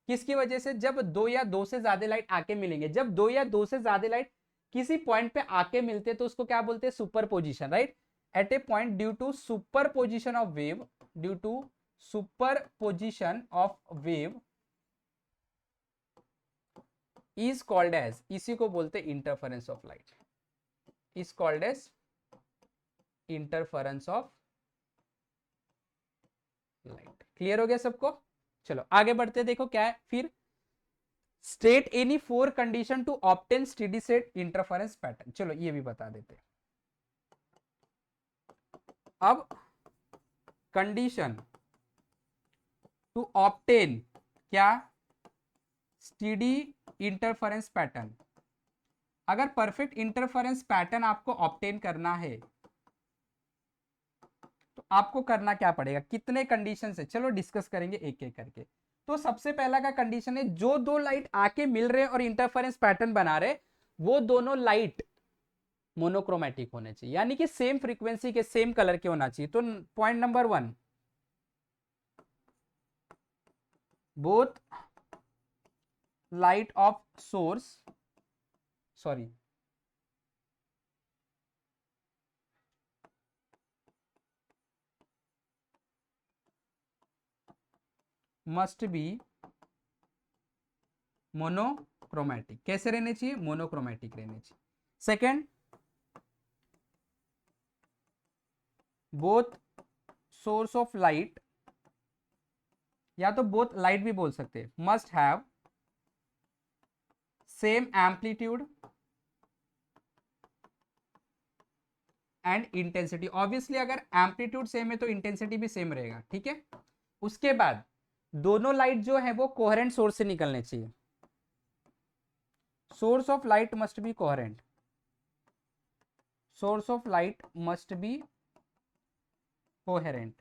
किसकी वजह से, जब 2 या 2 से ज्यादा लाइट आके मिलेंगे। जब 2 या 2 से ज्यादा लाइट किसी पॉइंट पे आके मिलते तो उसको क्या बोलते हैं, superposition, right. At a point due to superposition of wave, due to superposition of wave is called as, इसी को बोलते interference of light, is called as interference of light. Clear हो गया सबको, चलो आगे बढ़ते, देखो क्या है फिर, state any 4 condition to obtain steady state interference pattern. चलो ये भी बता देते। अब कंडीशन टू ऑब्टेन क्या, स्टेडी इंटरफेरेंस पैटर्न। अगर परफेक्ट इंटरफेरेंस पैटर्न आपको ऑब्टेन करना है तो आपको करना क्या पड़ेगा, कितने कंडीशन है, चलो डिस्कस करेंगे एक एक करके। तो सबसे पहला का कंडीशन है, जो 2 लाइट आके मिल रहे और इंटरफेरेंस पैटर्न बना रहे वो दोनों लाइट मोनोक्रोमेटिक होने चाहिए, यानी कि सेम फ्रीक्वेंसी के सेम कलर के होना चाहिए। तो point number 1, both light of source, sorry must be monochromatic. कैसे रहने चाहिए, मोनोक्रोमेटिक रहने चाहिए। Second, both source of light, या तो बोथ लाइट भी बोल सकते हैं, must have same amplitude and intensity. Obviously अगर एम्पलीट्यूड सेम है तो इंटेंसिटी भी सेम रहेगा, ठीक है। उसके बाद दोनों लाइट जो है वो कोहेरेंट सोर्स से निकलने चाहिए, source of light must be coherent, source of light must be coherent.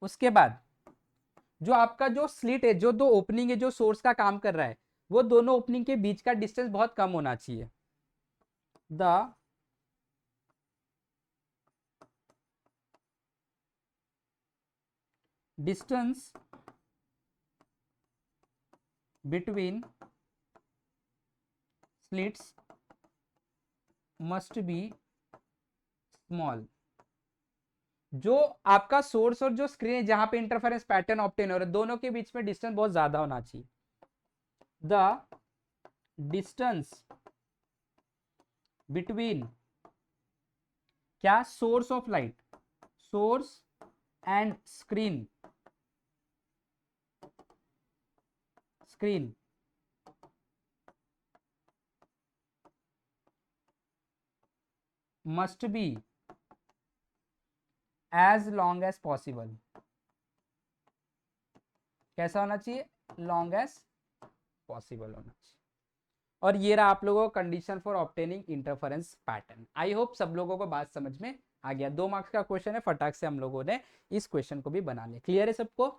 उसके बाद जो आपका जो स्लिट है, जो 2 ओपनिंग है जो सोर्स का काम कर रहा है, वो दोनों ओपनिंग के बीच का डिस्टेंस बहुत कम होना चाहिए, the distance between slits must be small। जो आपका सोर्स और जो स्क्रीन है जहां पे इंटरफेरेंस पैटर्न ऑब्टेन हो रहा है दोनों के बीच में डिस्टेंस बहुत ज्यादा होना चाहिए। द डिस्टेंस बिटवीन क्या source of light, source and screen screen must be as long as possible. कैसा होना चाहिए? लॉन्ग एज पॉसिबल होना चाहिए। और ये रहा आप लोगों का condition for obtaining interference pattern. I hope सब लोगों को बात समझ में आ गया। 2 मार्क्स का क्वेश्चन है, फटाक से हम लोगों ने इस क्वेश्चन को भी बना लिया। क्लियर है सबको?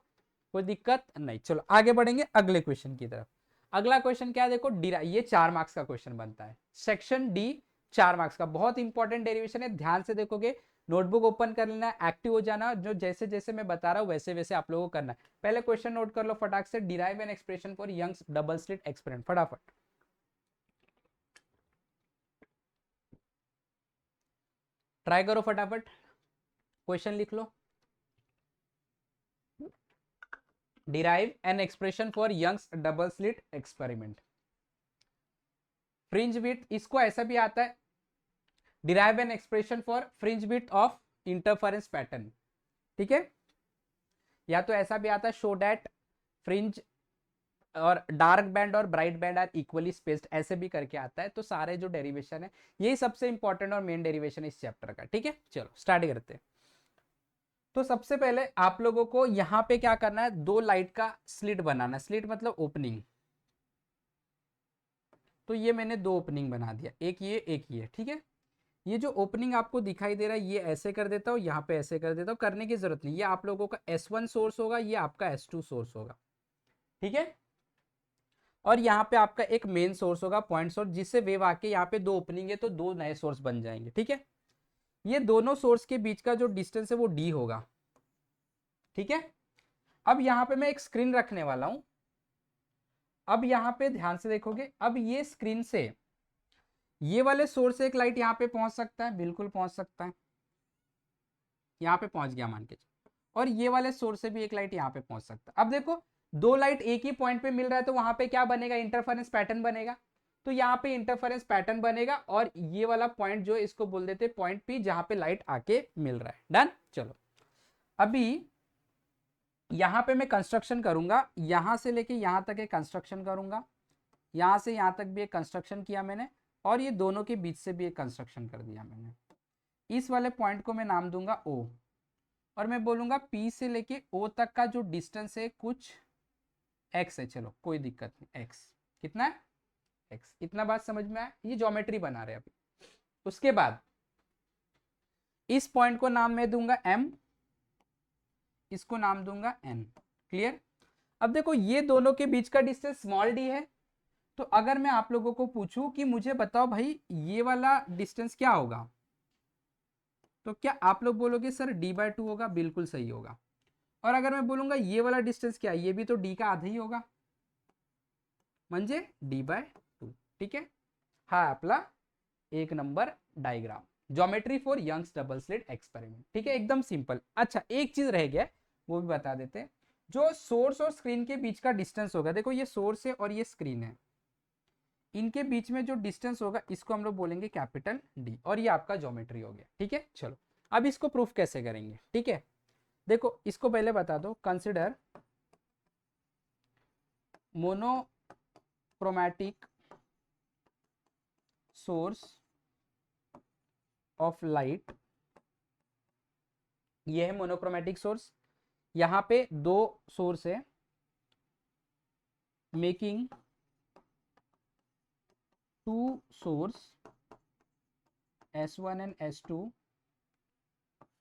कोई दिक्कत नहीं। चलो आगे बढ़ेंगे अगले क्वेश्चन की तरफ। अगला क्वेश्चन क्या है देखो, ये 4 मार्क्स का क्वेश्चन बनता है। सेक्शन डी 4 मार्क्स का, बहुत इंपॉर्टेंट डेरिवेशन है, ध्यान से देखोगे। नोटबुक ओपन कर लेना, एक्टिव हो जाना, जो जैसे जैसे मैं बता रहा हूँ वैसे वैसे आप लोगों को करना है। पहले क्वेश्चन नोट कर लो फटाक से, derive an expression for Young's double slit experiment. फटाफट ट्राई करो, फटाफट क्वेश्चन लिख लो। Derive an expression for Young's double slit experiment. Fringe width, इसको ऐसा भी आता है, derive an expression for fringe width of interference pattern. ठीक है, या तो ऐसा भी आता है, शो दैट फ्रिंज और डार्क बैंड और bright band are equally spaced, ऐसे भी करके आता है। तो सारे जो डेरिवेशन है, यही सबसे इंपॉर्टेंट और मेन डेरिवेशन है इस चैप्टर का। ठीक है, चलो स्टार्ट करते हैं। तो सबसे पहले आप लोगों को यहां पे क्या करना है, 2 लाइट का स्लिट बनाना है। स्लिट मतलब ओपनिंग। तो ये मैंने 2 ओपनिंग बना दिया, एक ये एक ये। ठीक है, ये जो ओपनिंग आपको दिखाई दे रहा है ये ऐसे कर देता हूँ, यहाँ पे ऐसे कर देता हूँ, करने की जरूरत नहीं। ये आप लोगों का S1 सोर्स होगा, ये आपका S2 सोर्स होगा। ठीक है, और यहाँ पे आपका एक मेन सोर्स होगा, पॉइंट सोर्स, जिससे वेव आके यहाँ पे 2 ओपनिंग है तो 2 नए सोर्स बन जाएंगे। ठीक है, ये दोनों सोर्स के बीच का जो डिस्टेंस है वो D होगा। ठीक है, अब यहाँ पे मैं एक स्क्रीन रखने वाला हूं। अब यहाँ पे ध्यान से देखोगे, अब ये स्क्रीन से ये वाले सोर्स से एक लाइट यहाँ पे पहुंच सकता है, बिल्कुल पहुंच सकता है, यहाँ पे पहुंच गया मान के। और ये वाले सोर्स से भी एक लाइट यहाँ पे पहुंच सकता है। अब देखो 2 लाइट एक ही पॉइंट पे मिल रहा है तो वहां पे क्या बनेगा, इंटरफेरेंस पैटर्न बनेगा। तो यहाँ पे इंटरफेरेंस पैटर्न बनेगा, और ये वाला पॉइंट जो इसको बोल देते हैं पॉइंट पी, जहां पे लाइट आके मिल रहा है। डन। चलो अभी यहाँ पे मैं कंस्ट्रक्शन करूंगा, यहां से लेके यहां तक एक कंस्ट्रक्शन करूंगा, यहां से यहां तक भी एक कंस्ट्रक्शन किया मैंने, और ये दोनों के बीच से भी एक कंस्ट्रक्शन कर दिया मैंने। इस वाले पॉइंट को मैं नाम दूंगा O, और मैं बोलूंगा P से लेके O तक का जो डिस्टेंस है कुछ x है। चलो कोई दिक्कत नहीं, x कितना है, x। इतना बात समझ में आया? ये ज्योमेट्री बना रहे अभी। उसके बाद इस पॉइंट को नाम मैं दूंगा M, इसको नाम दूंगा N। क्लियर? अब देखो ये दोनों के बीच का डिस्टेंस स्मॉल d है। तो अगर मैं आप लोगों को पूछूं कि मुझे बताओ भाई ये वाला डिस्टेंस क्या होगा, तो क्या आप लोग बोलोगे सर d/2 होगा? बिल्कुल सही होगा। और अगर मैं बोलूंगा ये वाला डिस्टेंस क्या है, ये भी तो d का आधा ही होगा, म्हणजे d/2। ठीक है, हा आपला 1 number diagram, geometry for Young's double slit experiment. ठीक है, एकदम सिंपल। अच्छा एक चीज रह गया, वो भी बता देते हैं। जो सोर्स और स्क्रीन के बीच का डिस्टेंस होगा, देखो ये सोर्स है और ये स्क्रीन है, इनके बीच में जो डिस्टेंस होगा इसको हम लोग बोलेंगे कैपिटल D, और ये आपका ज्योमेट्री हो गया। ठीक है, चलो अब इसको प्रूफ कैसे करेंगे। ठीक है, देखो इसको पहले बता दो, consider monochromatic source of light. ये है मोनोक्रोमैटिक सोर्स, यहां पे 2 सोर्स है, making 2 source S1 and S2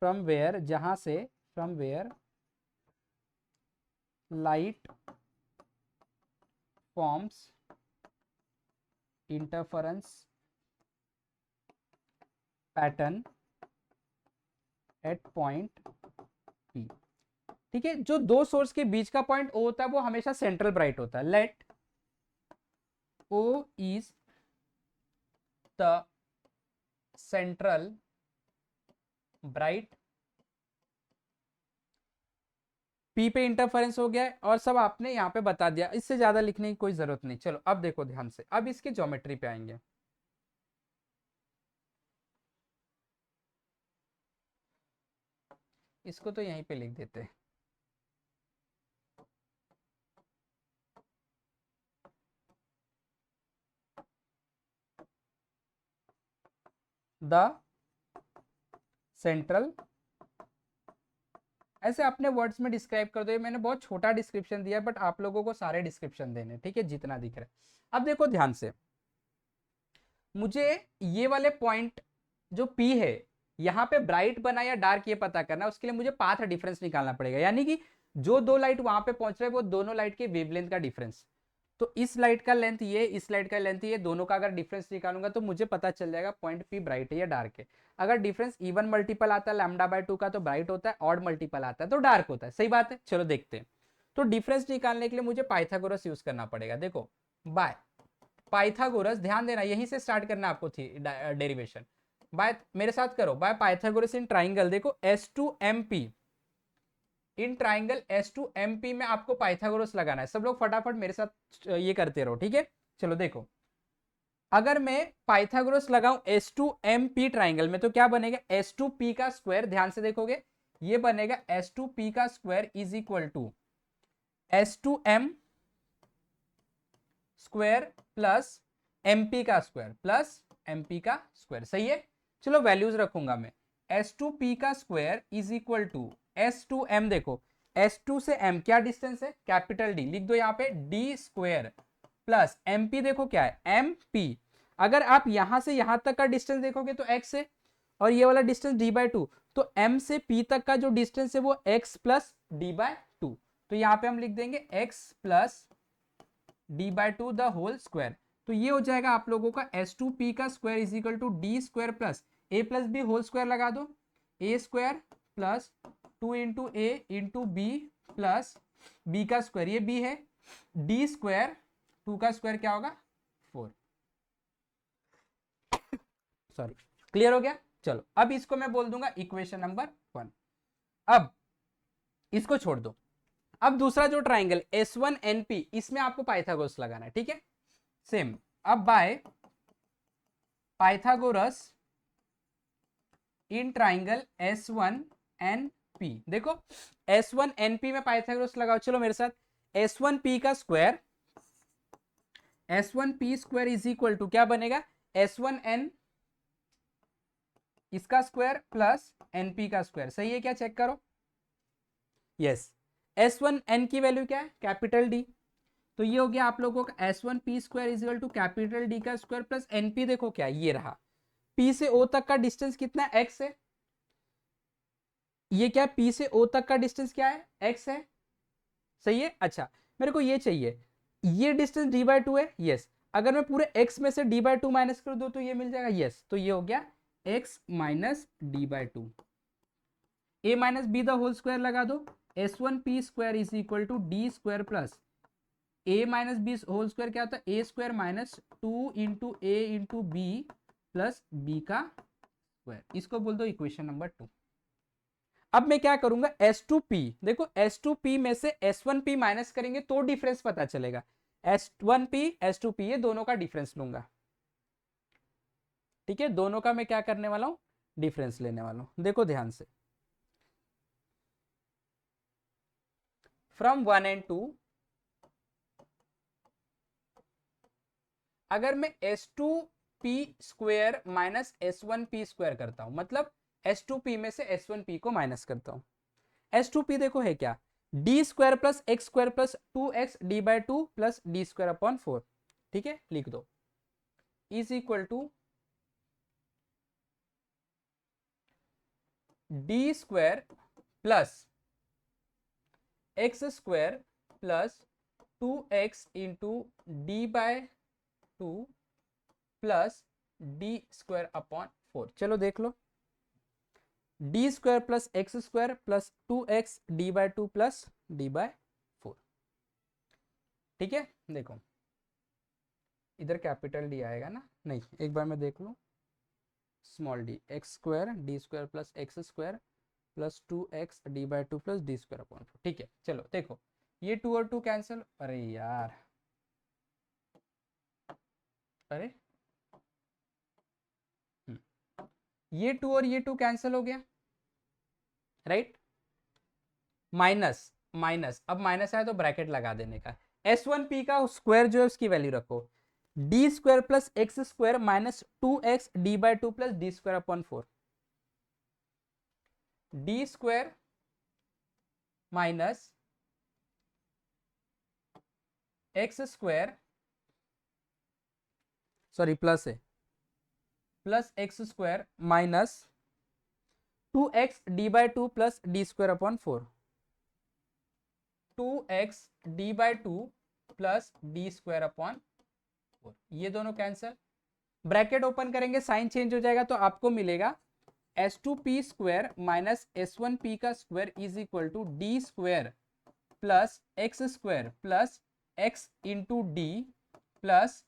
from where, जहां से from where light forms interference pattern at point P. ठीक है, जो दो सोर्स के बीच का पॉइंट ओ होता है वो हमेशा सेंट्रल ब्राइट होता है। Let O is the central bright, P पे इंटरफेरेंस हो गया है और सब आपने यहाँ पे बता दिया, इससे ज्यादा लिखने की कोई जरूरत नहीं। चलो अब देखो ध्यान से, अब इसके ज्योमेट्री पे आएंगे। इसको तो यहीं पे लिख देते हैं। द सेंट्रल, ऐसे अपने वर्ड्स में डिस्क्राइब कर दो। ये मैंने बहुत छोटा डिस्क्रिप्शन दिया बट आप लोगों को सारे डिस्क्रिप्शन देने, ठीक है, जितना दिख रहा है। अब देखो ध्यान से, मुझे ये वाले पॉइंट जो P है यहाँ पे ब्राइट बना या डार्क ये पता करना है, उसके लिए मुझे पाथ डिफरेंस निकालना पड़ेगा, यानी कि जो दो लाइट वहां पे पहुंच रहे हैं वो दोनों लाइट के वेवलेंथ का डिफरेंस। तो इस लाइट का लेंथ ये, इस लाइट का लेंथ ये, दोनों का अगर डिफरेंस निकालूंगा तो मुझे पता चल जाएगा पॉइंट P ब्राइट है या डार्क है। अगर डिफरेंस इवन मल्टीपल आता है λ/2 का तो ब्राइट होता है, ऑड मल्टीपल आता है तो डार्क होता है। सही बात है, चलो देखते हैं। तो डिफरेंस निकालने के लिए मुझे पाइथागोरस यूज करना पड़ेगा। देखो बाय पाइथागोरस, ध्यान देना यहीं से स्टार्ट करना आपको थी डेरिवेशन। बाय, मेरे साथ करो, बाय पाइथागोरस इन ट्राइंगल। देखो S2MP, इन ट्राइंगल S2MP में आपको पाइथागोरस लगाना है। सब लोग फटाफट मेरे साथ ये करते रहो, ठीक है। चलो देखो, अगर मैं पाइथागोरस लगाऊं S2MP ट्राइंगल में तो क्या बनेगा, S2P का स्क्वायर, ध्यान से देखोगे ये बनेगा S2P का square is equal to S2M square plus MP का स्क्वायर प्लस MP का स्क्वायर। सही है, चलो वैल्यूज रखूंगा मैं। S2P का square is equal to S2M, देखो S2 से M क्या डिस्टेंस है, कैपिटल D, लिख दो यहाँ पे D स्क्वायर प्लस MP, देखो क्या है MP। अगर आप यहां से यहां तक का डिस्टेंस देखोगे तो x है और ये वाला डिस्टेंस D/2, तो M से P तक का जो डिस्टेंस है वो x प्लस D/2। तो यहाँ पे हम लिख देंगे x plus D/2 the whole square. तो ये हो जाएगा आप लोगों का S2P का square is equal to D square plus A plus B whole square लगा दो, A square plus 2 into A into B plus B का स्क्वायर, ये b है, D स्क्वायर 2 का स्क्वायर क्या होगा 4। सॉरी, क्लियर हो गया। चलो अब इसको मैं बोल दूंगा इक्वेशन नंबर 1। अब इसको छोड़ दो, अब दूसरा जो ट्राइंगल S1NP, इसमें आपको पाइथागोरस लगाना है, ठीक है। सेम, अब by Pythagoras in triangle S1NP, देखो S1NP में पाइथागोरस लगाओ। चलो मेरे साथ, S1P का square, S1P square is equal to क्या बनेगा, S1N इसका स्क्वायर प्लस NP का स्क्वायर। सही है क्या, चेक करो। यस, S1N की वैल्यू क्या है, कैपिटल D। तो ये हो गया आप लोगों का S1P square is equal to capital D का स्क्वायर प्लस NP, देखो क्या ये रहा, P से O तक का डिस्टेंस कितना है, x है। ये क्या, P से O तक का डिस्टेंस क्या है, x है। सही है, अच्छा मेरे को ये चाहिए, ये डिस्टेंस D/2 है, यस। अगर मैं पूरे x में से D/2 माइनस कर दूं तो ये मिल जाएगा, यस। तो ये हो गया x minus D/2, a minus B the whole square लगा दो, S1P square is equal to D square plus a minus B whole square क्या होता है, a square minus 2 into A into B plus B का square. इसको बोल दो equation number 2। अब मैं क्या करूंगा, S2P, देखो S2P में से S1P माइनस करेंगे तो डिफरेंस पता चलेगा। S1P S2P ये दोनों का डिफरेंस लूंगा, ठीक है। दोनों का मैं क्या करने वाला हूं, डिफरेंस लेने वाला हूं। देखो ध्यान से, फ्रॉम 1 and 2, अगर मैं S2P square minus S1P square करता हूं, मतलब S2P में से S1P को माइनस करता हूं, S2P देखो है क्या, D square plus x square plus 2x D/2 plus D square upon 4, ठीक है, लिख दो is equal to D square plus x square plus 2x into D/2 plus D square upon 4। चलो देख लो, D square plus x square plus 2x d/2 plus d/4। ठीक है, देखो इधर कैपिटल डी आएगा ना, नहीं एक बार मैं देख लूँ, small D, x square D square plus x square plus 2x d/2 plus D square upon 4। ठीक है, चलो देखो ये 2 और 2 कैंसिल, अरे यार, अरे ये 2 और ये 2 कैंसिल हो गया, राइट। माइनस माइनस, अब माइनस आया तो ब्रैकेट लगा देने का। S1p का स्क्वायर जो है उसकी वैल्यू रखो, D square plus x square minus 2x d/2 plus D square upon 4। D square minus x square, sorry plus है, plus x square minus 2x d/2 plus D square upon 4। 2x d/2 plus D square upon 4, ये दोनों cancel, bracket open करेंगे sign change हो जाएगा, तो आपको मिलेगा s2p square minus s1p का square is equal to D square plus x square plus x into D plus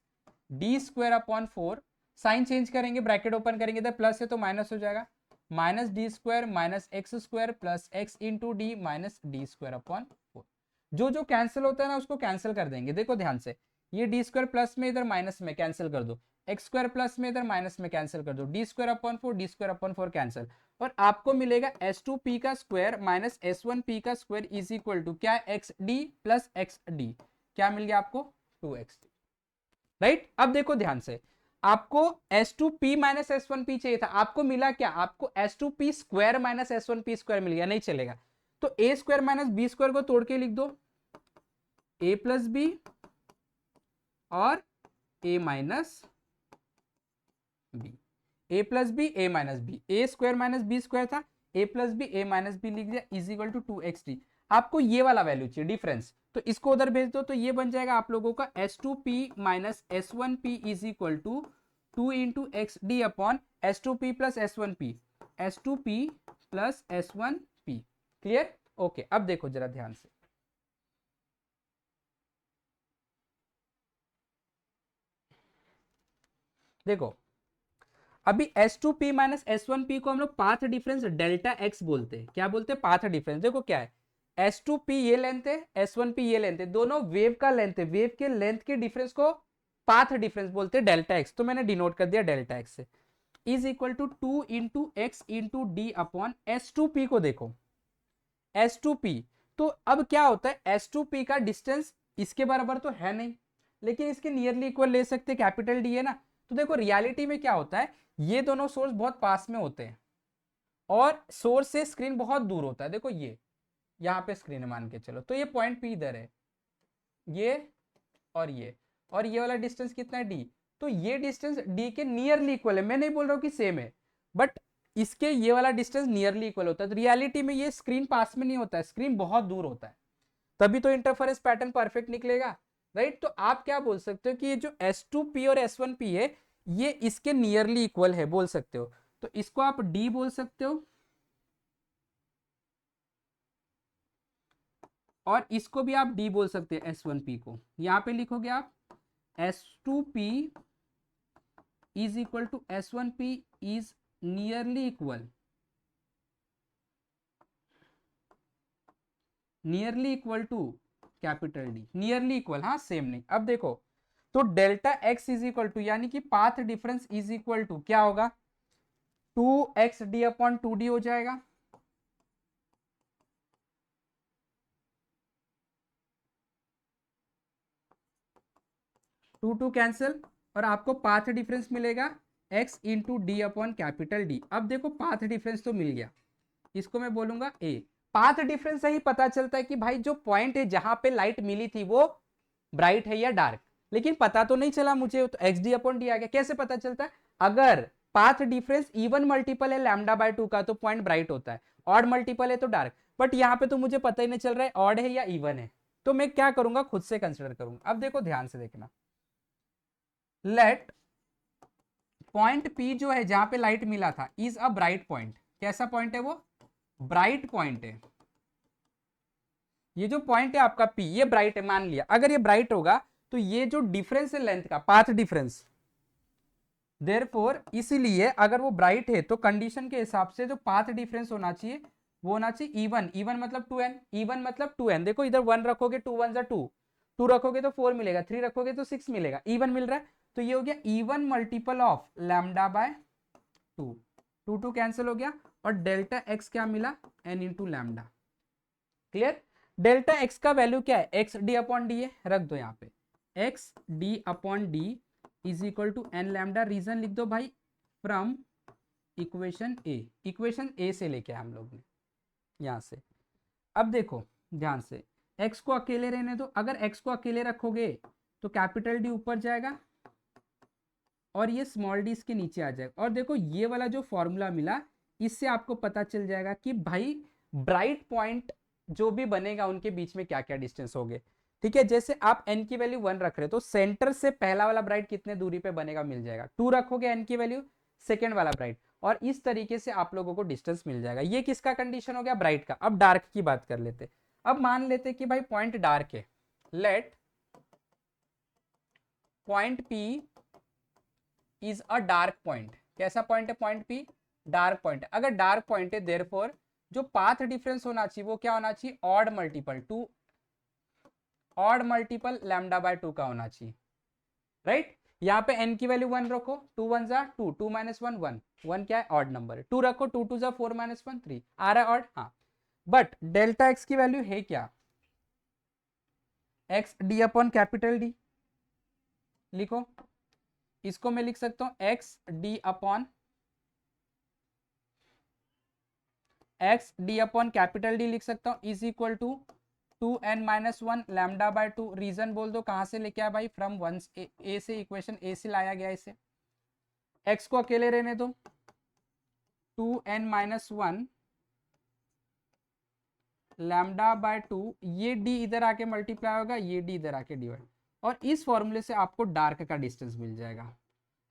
D square upon 4। Sign change करेंगे, ब्रैकेट ओपन करेंगे, इधर प्लस है तो माइनस हो जाएगा, minus D square minus x square plus x into D minus D square upon 4। जो जो cancel होता है ना उसको कैंसिल कर देंगे। देखो ध्यान से, ये डी स्क्वायर प्लस में इधर माइनस में कैंसिल कर दो, एक्स स्क्वायर प्लस में इधर माइनस में कैंसिल कर दो, D square upon 4 D square upon 4 cancel, और आपको मिलेगा s2p का स्क्वायर माइनस s1p का स्क्वायर इज इक्वल टू क्या, x D plus x D, क्या मिल गया आपको 2x, राइट। अब देखो ध्यान से, आपको s2p माइनस s1p चाहिए था, आपको मिला क्या, आपको s2p square minus s1p square मिल गया, नहीं चलेगा तो a square minus B square को तोड़ के लिख दो, a प्लस बी और a minus B, a plus B a minus B, A square minus B square था, a plus B a minus B लिख दिया is equal to 2x D. आपको ये वाला वैल्यू चाहिए डिफरेंस, तो इसको उधर भेज दो, तो ये बन जाएगा आप लोगों का s2p minus s1p is equal to 2 into x D upon s2p plus s1p, s2p plus s1p। Clear, okay. अब देखो जरा ध्यान से, देखो अभी s2p माइनस s1p को हम लोग पाथ डिफरेंस डेल्टा x बोलते हैं, क्या बोलते हैं, पाथ डिफरेंस। देखो क्या है, s2p ये लेंथ है, s1p ये लेंथ है, दोनों वेव का लेंथ है, वेव के लेंथ के डिफरेंस को पाथ डिफरेंस बोलते हैं डेल्टा x, तो मैंने डिनोट कर दिया डेल्टा x से, is equal to 2 into x into D upon s2p को देखो, s2p, तो अब क्या होता है, s2p का डिस्टेंस इसके बराबर तो है नहीं, लेकिन इसके नियरली इक्वल ले सकते, कैपिटल डी है ना। तो देखो रियलिटी में क्या होता है, ये दोनों सोर्स बहुत पास में होते हैं और सोर्स से स्क्रीन बहुत दूर होता है। देखो ये यहाँ पे स्क्रीन मान के चलो, तो ये पॉइंट पी इधर है, ये और ये वाला डिस्टेंस कितना है डी, तो ये डिस्टेंस डी के नियरली इक्वल है। मैं नहीं बोल रहा हूँ कि सेम है, बट इसके ये वाला डिस्टेंस नियरली इक्वल होता है। तो रियलिटी में ये स्क्रीन पास में नहीं होता है, स्क्रीन बहुत दूर होता है, तभी तो इंटरफेरेंस पैटर्न परफेक्ट निकलेगा, राइट। तो आप क्या बोल सकते हो कि ये जो s2p और s1p है ये इसके नियरली इक्वल है बोल सकते हो, तो इसको आप d बोल सकते हो और इसको भी आप d बोल सकते हैं, s1p को यहां पे लिखोगे आप s2p is equal to s1p is nearly equal, nearly equal to capital D, nearly equal, हाँ सेम नहीं। अब देखो तो delta x is equal to, यानी कि path difference is equal to क्या होगा, 2x डी अपॉन 2d हो जाएगा, टू कैंसिल, और आपको पाथ डिफरेंस मिलेगा x into D upon capital D. अब देखो पाथ डिफरेंस तो मिल गया, इसको मैं बोलूंगा a। पाथ डिफरेंस से ही पता चलता है कि भाई जो पॉइंट है जहां पे लाइट मिली थी वो ब्राइट है या डार्क, लेकिन पता तो नहीं चला मुझे, तो एक्स डी अपॉन डी आ गया। कैसे पता चलता है, अगर पाथ डिफरेंस इवन मल्टीपल है λ/2 का तो पॉइंट ब्राइट होता है, ऑड मल्टीपल है तो डार्क, बट यहाँ पे तो मुझे पता ही नहीं चल रहा है ऑड है या इवन है, तो मैं क्या करूंगा, खुद से कंसिडर करूंगा। अब देखो ध्यान से देखना, लेट पॉइंट P जो है जहां पे लाइट मिला था इज अ ब्राइट पॉइंट। कैसा पॉइंट है वो? ब्राइट पॉइंट है। ये जो पॉइंट है आपका P ये ब्राइट है, मान लिया। अगर ये ब्राइट होगा तो ये जो डिफरेंस है लेंथ का, पाथ डिफरेंस, देयरफॉर इसीलिए अगर वो ब्राइट है तो कंडीशन के हिसाब से जो पाथ डिफरेंस होना चाहिए वो होना चाहिए इवन। इवन मतलब 2n, इवन मतलब 2n। देखो इधर 1 रखोगे 2 1 2, 2 रखोगे तो 4 मिलेगा, 3 रखोगे तो 6 मिलेगा, इवन मिल रहा है। तो ये हो गया even multiple of lambda by 2, 2 2 cancel हो गया, और डेल्टा एक्स क्या मिला? n into lambda. Clear? Delta x का वैल्यू क्या है? एक्स डी अपॉन डी है, रख दो यहाँ पे, x D upon D is equal to N lambda. Reason लिख दो भाई, from equation A. Equation A से लेके हम लोग ने यहां से। अब देखो ध्यान से, x को अकेले रहने दो। अगर x को अकेले रखोगे तो कैपिटल डी ऊपर जाएगा और ये स्मॉल डी इसके नीचे आ जाएगा। और देखो ये वाला जो फॉर्मूला मिला, इससे आपको पता चल जाएगा कि भाई ब्राइट पॉइंट जो भी बनेगा उनके बीच में क्या क्या डिस्टेंस होंगे। ठीक है, जैसे आप n की वैल्यू 1 रख रहे हो तो सेंटर से पहला वाला ब्राइट कितने दूरी पे बनेगा मिल जाएगा। 2 रखोगे n की वैल्यू, सेकेंड वाला ब्राइट, और इस तरीके से आप लोगों को डिस्टेंस मिल जाएगा। ये किसका कंडीशन हो गया? ब्राइट का। अब डार्क की बात कर लेते। अब मान लेते कि भाई पॉइंट डार्क है। Let point P is a dark point. कैसा पॉइंट है पॉइंट P? Dark point. अगर डार्क पॉइंट है देयरफॉर जो पाथ डिफरेंस होना चाहिए वो क्या होना चाहिए? Odd multiple, 2 odd multiple lambda by 2 का होना चाहिए, राइट? यहाँ पे n की वैल्यू 1 रखो, 2 1 जा 2, 2 माइनस 1 1, 1 क्या है? ऑड नंबर है। 2 रखो, 2 2 जा 4 माइनस 1 3, आ रहा है ऑड। हाँ, बट डेल्टा एक्स की वैल्यू है क्या? X D upon capital D. लिखो, इसको मैं लिख सकता हूं x D upon capital D लिख सकता हूं, is equal to 2n minus 1 lambda by 2। Reason बोल दो कहां से लेके आया भाई? फ्रॉम 1 ए से, इक्वेशन ए से लाया गया इसे। x को अकेले रहने दो, 2n माइनस 1 लैम्डा बाय 2, ये d इधर आके मल्टीप्लाई होगा, ये d इधर आके डिवाइड, और इस फॉर्मूले से आपको डार्क का डिस्टेंस मिल जाएगा।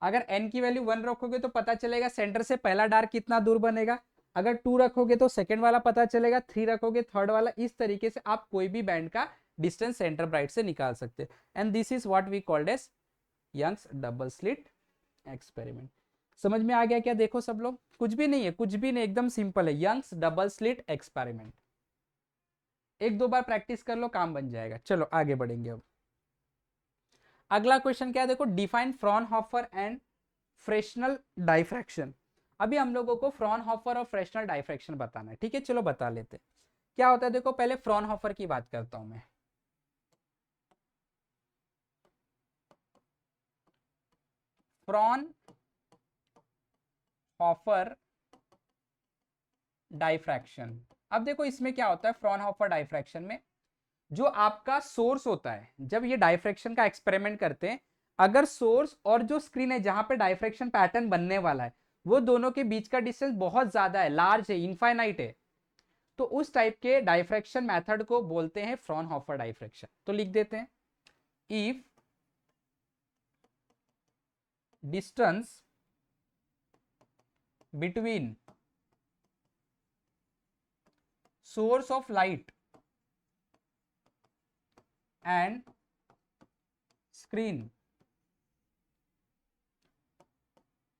अगर n की वैल्यू 1 रखोगे तो पता चलेगा सेंटर से पहला डार्क कितना दूर बनेगा। अगर 2 रखोगे तो सेकंड वाला पता चलेगा, 3 रखोगे थर्ड वाला। इस तरीके से आप कोई भी बैंड का डिस्टेंस सेंटर ब्राइट से निकाल सकते हैं। And this is what we called as Young's double slit experiment. समझ में आ गया क्या? देखो सब लोग, कुछ भी नहीं है, कुछ भी नहीं, एकदम सिंपल है। यंग्स डबल स्लिट एक्सपेरिमेंट, एक दो बार प्रैक्टिस कर लो, काम बन जाएगा। चलो आगे बढ़ेंगे। अब अगला क्वेश्चन क्या है? देखो, define Fraunhofer and Fresnel diffraction. अभी हम लोगों को फ्रॉनहोफर और फ्रेशनल डाइफ्रैक्शन बताना है। ठीक है, चलो बता लेते हैं क्या होता है। देखो पहले फ्रॉनहोफर की बात करता हूं मैं। Fraunhofer diffraction. अब देखो इसमें क्या होता है फ्रॉनहोफर डाइफ्रैक्शन में, जो आपका सोर्स होता है, जब ये डाइफ्रैक्शन का एक्सपेरिमेंट करते हैं, अगर सोर्स और जो स्क्रीन है जहां पे डाइफ्रैक्शन पैटर्न बनने वाला है वो दोनों के बीच का डिस्टेंस बहुत ज्यादा है, लार्ज है, इनफाइनाइट है, तो उस टाइप के डाइफ्रैक्शन मेथड को बोलते हैं फ्रॉनहोफर डाइफ्रैक्शन। तो लिख देते हैं, if distance between source of light and screen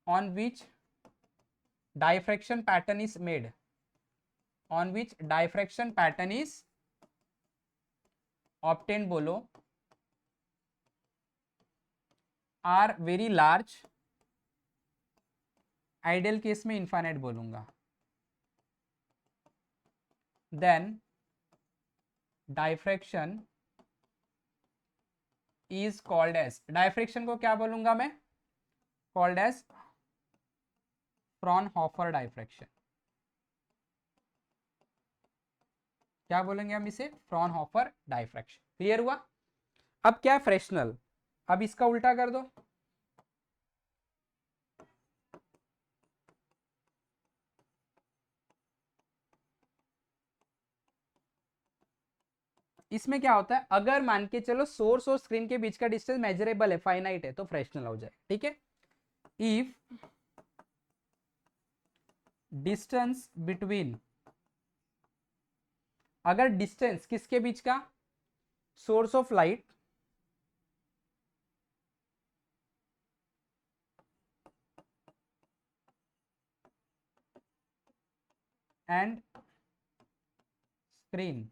on which diffraction pattern is made, on which diffraction pattern is obtained, बोलो, are very large, ideal case में इनफाइनाइट बोलूंगा, then diffraction is called as, diffraction को क्या बोलूंगा मैं? called as Fraunhofer diffraction. क्या बोलेंगे हम इसे? Fraunhofer diffraction. क्लियर हुआ? अब क्या है फ्रेशनल? अब इसका उल्टा कर दो, इसमें क्या होता है, अगर मान के चलो सोर्स और स्क्रीन के बीच का डिस्टेंस मेजरेबल है, फाइनाइट है, तो फ्रेशनल हो जाए। ठीक है, इफ डिस्टेंस बिटवीन, अगर डिस्टेंस किसके बीच का, source of light and screen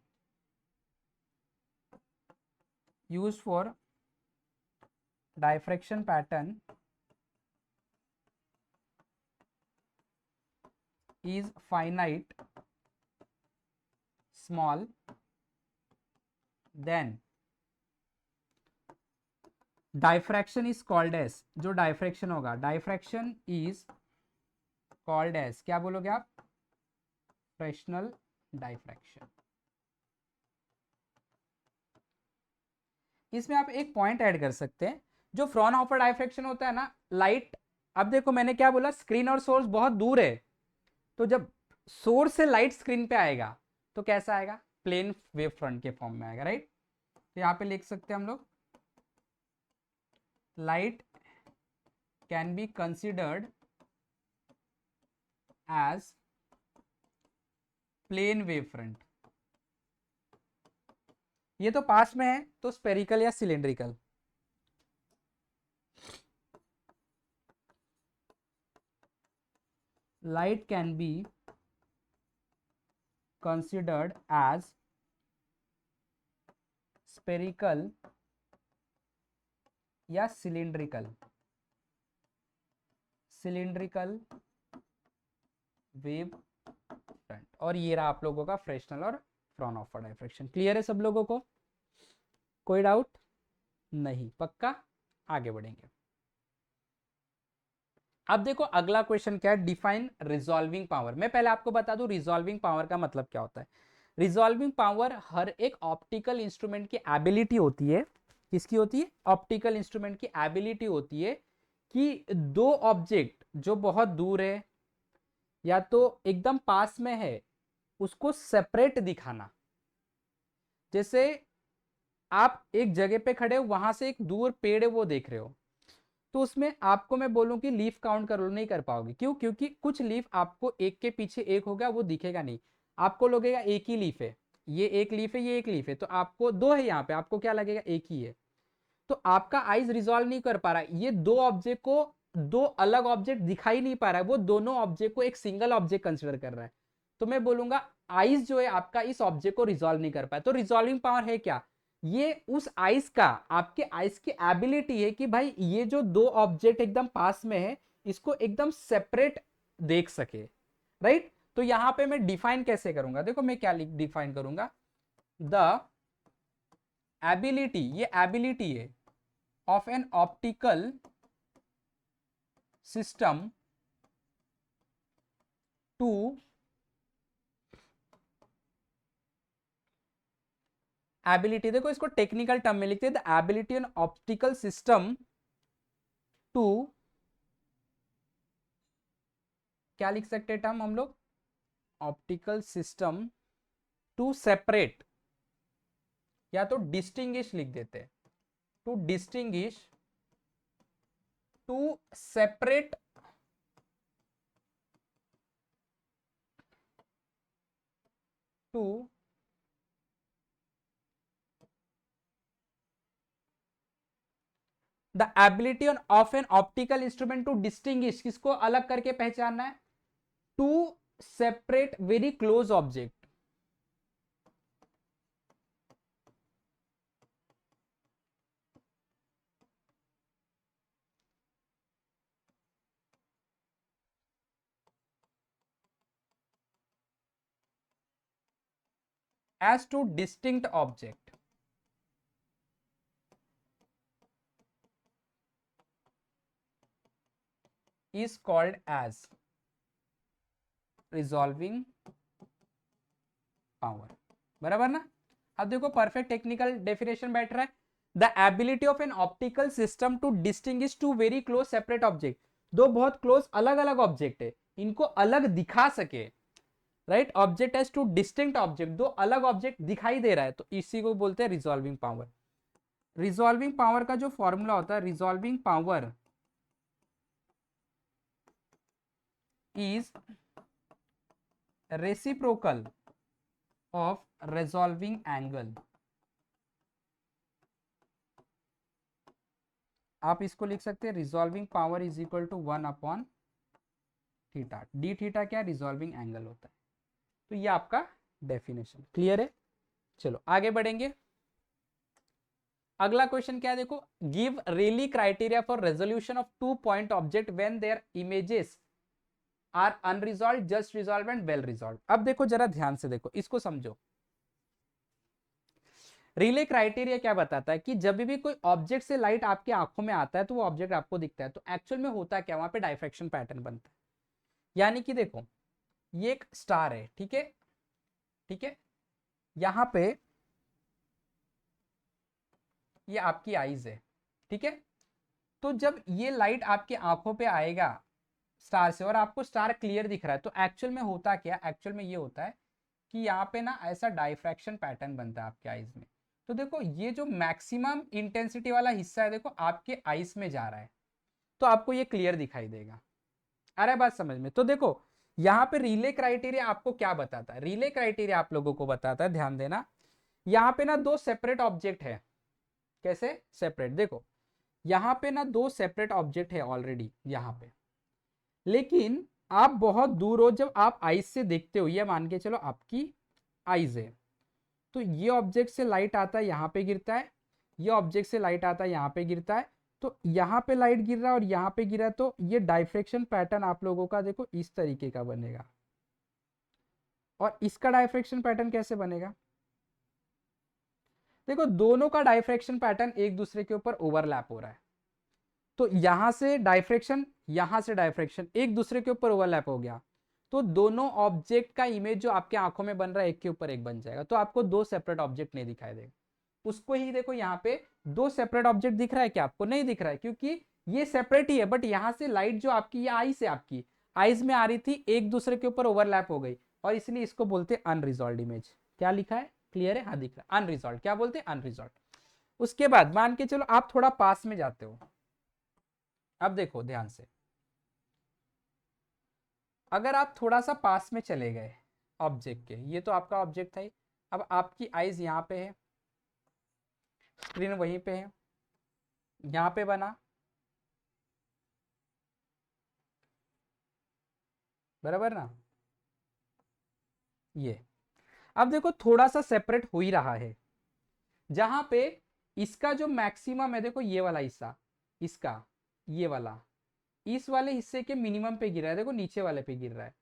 used for diffraction pattern is finite small, then diffraction is called as, जो diffraction होगा, diffraction is called as, क्या बोलोगे आप, फ्रेशनल diffraction। इसमें आप एक पॉइंट ऐड कर सकते हैं, जो फ्रॉनहोफर डायफ्रैक्शन होता है ना, लाइट, अब देखो मैंने क्या बोला, स्क्रीन और सोर्स बहुत दूर है, तो जब सोर्स से लाइट स्क्रीन पे आएगा तो कैसा आएगा, प्लेन वेव फ्रंट के फॉर्म में आएगा, राइट। तो यहाँ पे लिख सकते हैं हम लोग, light can be considered as plane wave front. ये तो पास में है, तो स्पेरिकल या cylindrical, light can be considered as spherical या cylindrical वेव फ्रंट। और ये रहा आप लोगों का फ्रेशनल और फ्रॉनहोफर डायफ्रैक्शन। क्लियर है सब लोगों को, कोई डाउट नहीं, पक्का, आगे बढ़ेंगे। अब देखो अगला क्वेश्चन क्या है, डिफाइन रिजॉल्विंग पावर। मैं पहले आपको बता दूं रिजॉल्विंग पावर का मतलब क्या होता है। रिजॉल्विंग पावर हर एक ऑप्टिकल इंस्ट्रूमेंट की एबिलिटी होती है, किसकी होती है, ऑप्टिकल इंस्ट्रूमेंट की एबिलिटी होती है कि दो ऑब्जेक्ट जो बहुत दूर है या तो एकदम पास में है उसको सेपरेट दिखाना। जैसे आप एक जगह पे खड़े हो, वहां से एक दूर पेड़ है वो देख रहे हो, तो उसमें आपको मैं बोलूं कि लीफ काउंट कर लो, नहीं कर पाओगे। क्यों, क्योंकि कुछ लीफ आपको एक के पीछे एक होगा वो दिखेगा नहीं, आपको लगेगा एक ही लीफ है, ये एक लीफ है, ये एक लीफ है, तो आपको दो है, यहाँ पे आपको क्या लगेगा, एक ही है। तो आपका आइज रिजॉल्व नहीं कर पा रहा, ये दो ऑब्जेक्ट को दो अलग ऑब्जेक्ट दिखाई नहीं पा रहा है, वो दोनों ऑब्जेक्ट को एक सिंगल ऑब्जेक्ट कंसिडर कर रहा है। तो मैं बोलूंगा आइज जो है आपका इस ऑब्जेक्ट को रिजॉल्व नहीं कर पाया। तो रिजॉल्विंग पावर है क्या, ये उस आइस का, आपके आइस की एबिलिटी है कि भाई ये जो दो ऑब्जेक्ट एकदम पास में है इसको एकदम सेपरेट देख सके, राइट। तो यहां पे मैं डिफाइन कैसे करूंगा, देखो मैं क्या डिफाइन करूंगा, द एबिलिटी, ये एबिलिटी है of an optical system to ability, देखो इसको टेक्निकल टर्म में लिखते हैं, the ability an optical system to, क्या लिख सकते हैं टर्म हम लोग, ऑप्टिकल सिस्टम टू सेपरेट, या तो डिस्टिंग्विश लिख देते हैं, to distinguish, to separate to the ability of an optical instrument to distinguish, किसको अलग करके पहचानना है, to separate very close object, as to distinct object, is called as resolving power। बराबर ना। अब देखो परफेक्ट टेक्निकल डेफिनेशन बैठ रहा है, the ability of an optical system to distinguish two very close separate object, दो बहुत क्लोज अलग अलग ऑब्जेक्ट है, इनको अलग दिखा सके, right. Object as to distinct object, दो अलग ऑब्जेक्ट दिखाई दे रहा है, तो इसी को बोलते हैं रिजॉल्विंग पावर। रिजॉल्विंग पावर का जो फॉर्मूला होता है, resolving power is reciprocal of resolving angle। आप इसको लिख सकते हैं resolving power is equal to 1/θ। D theta क्या रिजॉल्विंग एंगल होता है। तो ये आपका डेफिनेशन क्लियर है। चलो आगे बढ़ेंगे। अगला क्वेश्चन क्या है देखो, give Rayleigh criteria for resolution of 2 point object when their images are unresolved, just resolved and well resolved. अब देखो जरा ध्यान से देखो, इसको समझो। रिले क्राइटेरिया क्या बताता है कि जब भी कोई ऑब्जेक्ट से लाइट आपके आंखों में आता है तो वो ऑब्जेक्ट आपको दिखता है। तो एक्चुअल में होता क्या, वहां पे डाइफ्रैक्शन पैटर्न बनता है। यानी कि देखो ये एक स्टार है, ठीक है, ठीक है, यहां पे ये आपकी आईज है, ठीक है। तो जब ये लाइट आपके आंखों पे आएगा स्टार से और आपको स्टार क्लियर दिख रहा है, तो एक्चुअल में होता क्या, एक्चुअल में ये होता है कि यहाँ पे ना ऐसा डाइफ्रैक्शन पैटर्न बनता है आपके आईज में। तो देखो ये जो मैक्सिमम इंटेंसिटी वाला हिस्सा है देखो आपके आईज में जा रहा है, तो आपको ये क्लियर दिखाई देगा। अरे बात समझ में। तो देखो यहाँ पे रिले क्राइटेरिया आपको क्या बताता है, रिले क्राइटेरिया आप लोगों को बताता है, ध्यान देना। यहाँ पे ना दो सेपरेट ऑब्जेक्ट है। कैसे सेपरेट, देखो यहाँ पे ना दो सेपरेट ऑब्जेक्ट है ऑलरेडी यहाँ पे, लेकिन आप बहुत दूर हो, जब आप आईज से देखते हो, ये मान के चलो आपकी आईज है, तो ये ऑब्जेक्ट से लाइट आता है यहाँ पे गिरता है, ये ऑब्जेक्ट से लाइट आता है यहाँ पे गिरता है, तो यहाँ पे लाइट गिर रहा है और यहाँ पे गिरा, तो ये डाइफ्रैक्शन पैटर्न आप लोगों का देखो इस तरीके का बनेगा। और इसका डाइफ्रैक्शन पैटर्न कैसे बनेगा, देखो दोनों का डाइफ्रैक्शन पैटर्न एक दूसरे के ऊपर ओवरलैप हो रहा है। तो यहां से डाइफ्रैक्शन, यहां से डाइफ्रैक्शन एक दूसरे के ऊपर ओवरलैप हो गया, तो दोनों ऑब्जेक्ट का इमेज जो आपके आंखों में बन रहा है एक के ऊपर एक बन जाएगा, तो आपको दो सेपरेट ऑब्जेक्ट नहीं दिखाई देगा। उसको ही देखो यहाँ पे दो सेपरेट ऑब्जेक्ट दिख रहा है क्या, आपको नहीं दिख रहा है, क्योंकि ये सेपरेट ही है, बट यहां से लाइट जो आपकी ये आई से आपकी आईज में आ रही थी एक दूसरे के ऊपर ओवरलैप हो गई, और इसलिए इसको बोलते हैं अनरिजॉल्व इमेज। क्या लिखा है, क्लियर है, हाँ दिख रहा है, अनरिजॉल्व। क्या बोलते हैं, अनरिजॉल्व। उसके बाद मान के चलो आप थोड़ा पास में जाते हो। अब देखो ध्यान से, अगर आप थोड़ा सा पास में चले गए ऑब्जेक्ट के, ये तो आपका ऑब्जेक्ट था ही, अब आपकी आईज यहाँ पे है, स्क्रीन वहीं पे है, यहाँ पे बना, बराबर ना, ये अब देखो थोड़ा सा सेपरेट हो ही रहा है, जहां पे इसका जो मैक्सिमम है देखो ये वाला हिस्सा, इसका ये वाला, इस वाले हिस्से के मिनिमम पे गिर रहा है, देखो नीचे वाले पे गिर रहा है,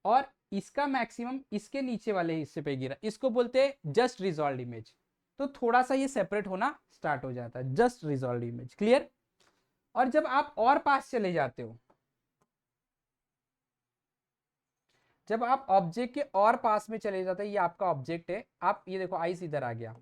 और इसका मैक्सिमम इसके नीचे वाले हिस्से पे गिरा, इसको बोलते हैं जस्ट रिजॉल्व इमेज। तो थोड़ा सा ये सेपरेट होना स्टार्ट हो जाता है, जस्ट रिजॉल्व इमेज, क्लियर। और जब आप और पास चले जाते हो, जब आप ऑब्जेक्ट के और पास में चले जाते हैं, ये आपका ऑब्जेक्ट है, आप ये देखो आइस इधर आ गया,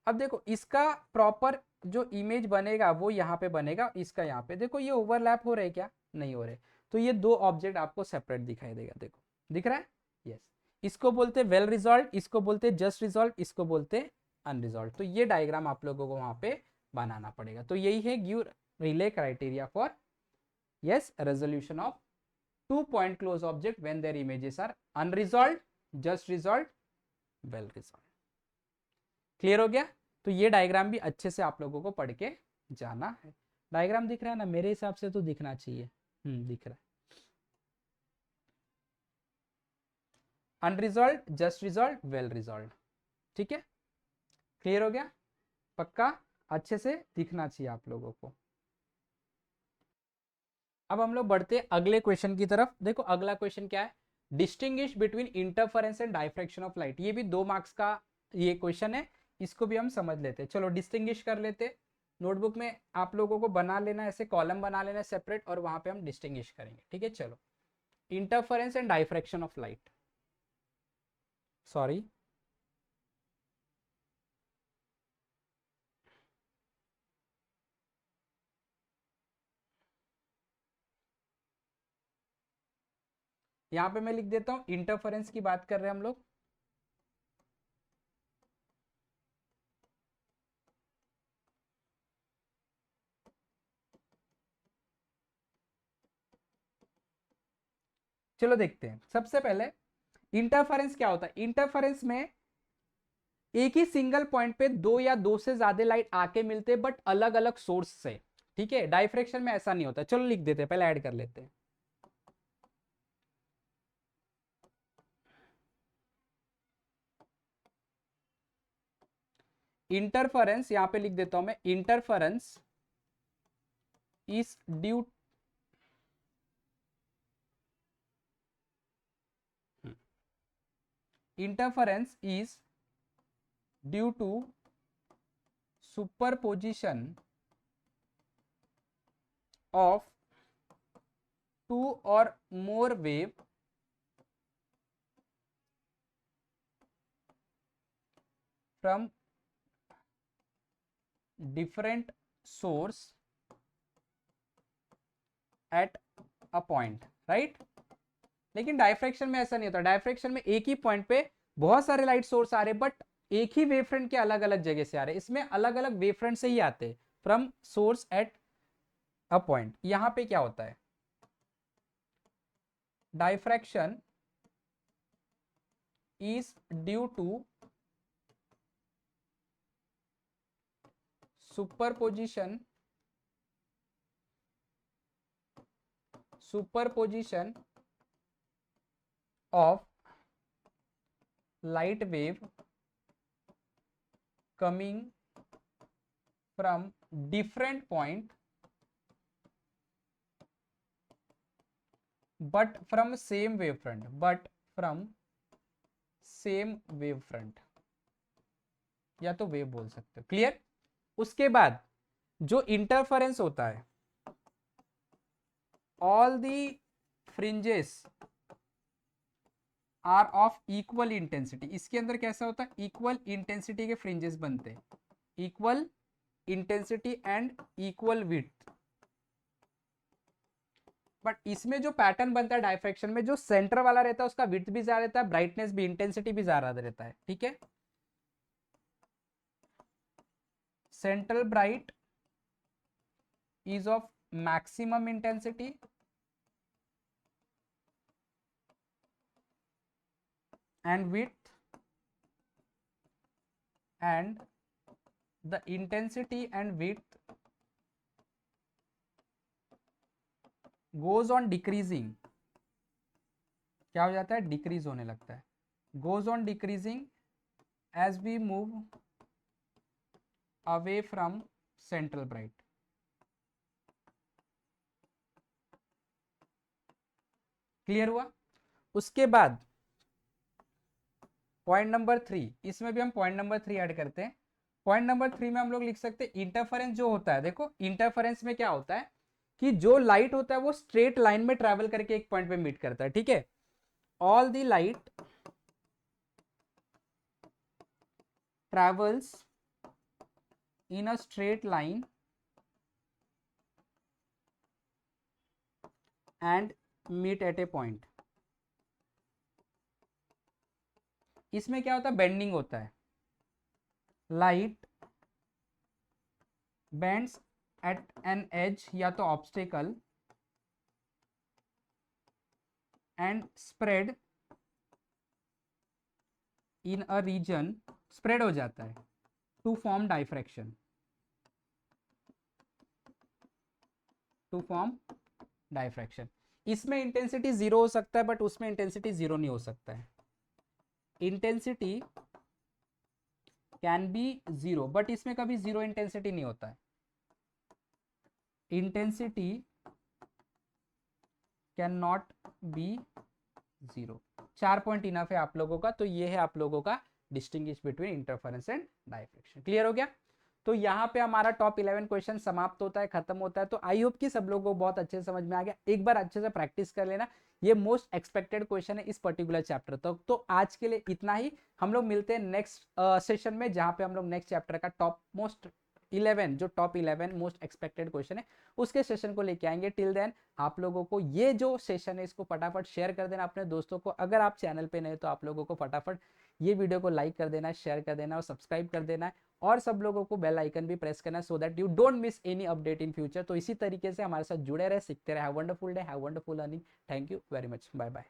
अब देखो इसका प्रॉपर जो इमेज बनेगा वो यहाँ पे बनेगा, इसका यहाँ पे देखो ये ओवरलैप हो रहे क्या, नहीं हो रहे, तो ये दो ऑब्जेक्ट आपको सेपरेट दिखाई देगा, देखो दिख रहा है, यस। इसको बोलते हैं वेल रिजॉल्व, इसको बोलते हैं जस्ट रिजॉल्व, इसको बोलते हैं अनरिजॉल्व। तो ये डायग्राम आप लोगों को वहां पे बनाना पड़ेगा। तो यही है give Rayleigh criteria for yes resolution of 2 point close object when their images are unresolved, just resolved, well resolved. Clear हो गया। तो ये डायग्राम भी अच्छे से आप लोगों को पढ़ के जाना है। डायग्राम दिख रहा है ना, मेरे हिसाब से तो दिखना चाहिए, दिख रहा है। Unresolved, just resolved, well resolved, ठीक है, क्लियर हो गया, पक्का अच्छे से दिखना चाहिए आप लोगों को। अब हम लोग बढ़ते अगले क्वेश्चन की तरफ। देखो अगला क्वेश्चन क्या है, distinguish between interference and diffraction of light. ये भी 2 मार्क्स का ये क्वेश्चन है, इसको भी हम समझ लेते हैं। चलो डिस्टिंग्विश कर लेते, नोटबुक में आप लोगों को बना लेना, ऐसे कॉलम बना लेना सेपरेट, और वहां पे हम डिस्टिंग्विश करेंगे, ठीक है। चलो interference and diffraction of light, sorry यहाँ पे मैं लिख देता हूं, इंटरफेरेंस की बात कर रहे हैं हम लोग। चलो देखते हैं। सबसे पहले इंटरफेरेंस क्या होता है। इंटरफेरेंस में एक ही सिंगल पॉइंट पे दो या दो से ज्यादा लाइट आके मिलते बट अलग अलग सोर्स से, ठीक है। डाइफ्रेक्शन में ऐसा नहीं होता। चलो लिख देते हैं, पहले ऐड कर लेते हैं। इंटरफेरेंस यहां पे लिख देता हूं मैं, interference is due interference is due to superposition of two or more wave from different source at a point, right। लेकिन डायफ्रेक्शन में ऐसा नहीं होता। डायफ्रेक्शन में एक ही पॉइंट पे बहुत सारे लाइट सोर्स आ रहे बट एक ही वेवफ्रंट के अलग अलग जगह से आ रहे। इसमें अलग अलग वेवफ्रंट से ही आते from source at a point. यहां पे क्या होता है, diffraction is due to superposition of light wave coming from different point but from same wavefront, या तो वेव बोल सकते हो। क्लियर। उसके बाद जो इंटरफेरेंस होता है, all the fringes are of equal intensity. इसके अंदर कैसा होता है, इक्वल इंटेंसिटी के फ्रिंजेस बनते हैं, equal intensity and equal width. But इसमें जो पैटर्न बनता है डायफ्रेक्शन में, जो सेंटर वाला रहता है उसका विड्थ भी ज्यादा रहता है, ब्राइटनेस भी, इंटेंसिटी भी ज्यादा रहता है, ठीक है। Central bright is of maximum intensity and width, and the intensity and width goes on decreasing। क्या हो जाता है, डिक्रीज होने लगता है, goes on decreasing as we move away from central bright। Clear हुआ। उसके बाद पॉइंट नंबर 3, इसमें भी हम पॉइंट नंबर 3 ऐड करते हैं। पॉइंट नंबर 3 में हम लोग लिख सकते हैं इंटरफेरेंस जो होता है। देखो इंटरफेरेंस में क्या होता है कि जो लाइट होता है वो स्ट्रेट लाइन में ट्रैवल करके एक पॉइंट पे मीट करता है, ठीक है। All the light travels in a straight line and meet at a point. इसमें क्या होता है, बेंडिंग होता है। Light bends at an edge, या तो obstacle, and spread in a region, spread हो जाता है to form diffraction, to form diffraction. इसमें इंटेंसिटी जीरो हो सकता है बट उसमें इंटेंसिटी जीरो नहीं हो सकता है। Intensity can be zero but इसमें कभी जीरो इंटेंसिटी नहीं होता है। Intensity can not be zero. 4 point enough है आप लोगों का। तो ये है आप लोगों का distinguish between interference and diffraction. Clear हो गया। तो यहाँ पे हमारा टॉप 11 क्वेश्चन समाप्त होता है, खत्म होता है। तो आई होप कि सब लोगों को बहुत अच्छे से समझ में आ गया। एक बार अच्छे से प्रैक्टिस कर लेना, ये मोस्ट एक्सपेक्टेड क्वेश्चन है इस पर्टिकुलर चैप्टर तक। तो आज के लिए इतना ही। हम लोग मिलते हैं नेक्स्ट सेशन में, जहां पे हम लोग नेक्स्ट चैप्टर का टॉप मोस्ट 11, जो टॉप 11 मोस्ट एक्सपेक्टेड क्वेश्चन है उसके सेशन को लेके आएंगे। टिल देन आप लोगों को ये जो सेशन है इसको फटाफट शेयर कर देना अपने दोस्तों को। अगर आप चैनल पे नए तो आप लोगों को फटाफट ये वीडियो को लाइक कर देना है, शेयर कर देना और सब्सक्राइब कर देना है। और सब लोगों को बेल आइकन भी प्रेस करना so that you don't miss any update in future. तो इसी तरीके से हमारे साथ जुड़े रहे, सीखते रहे। Have wonderful day, have wonderful learning. Thank you very much, bye bye.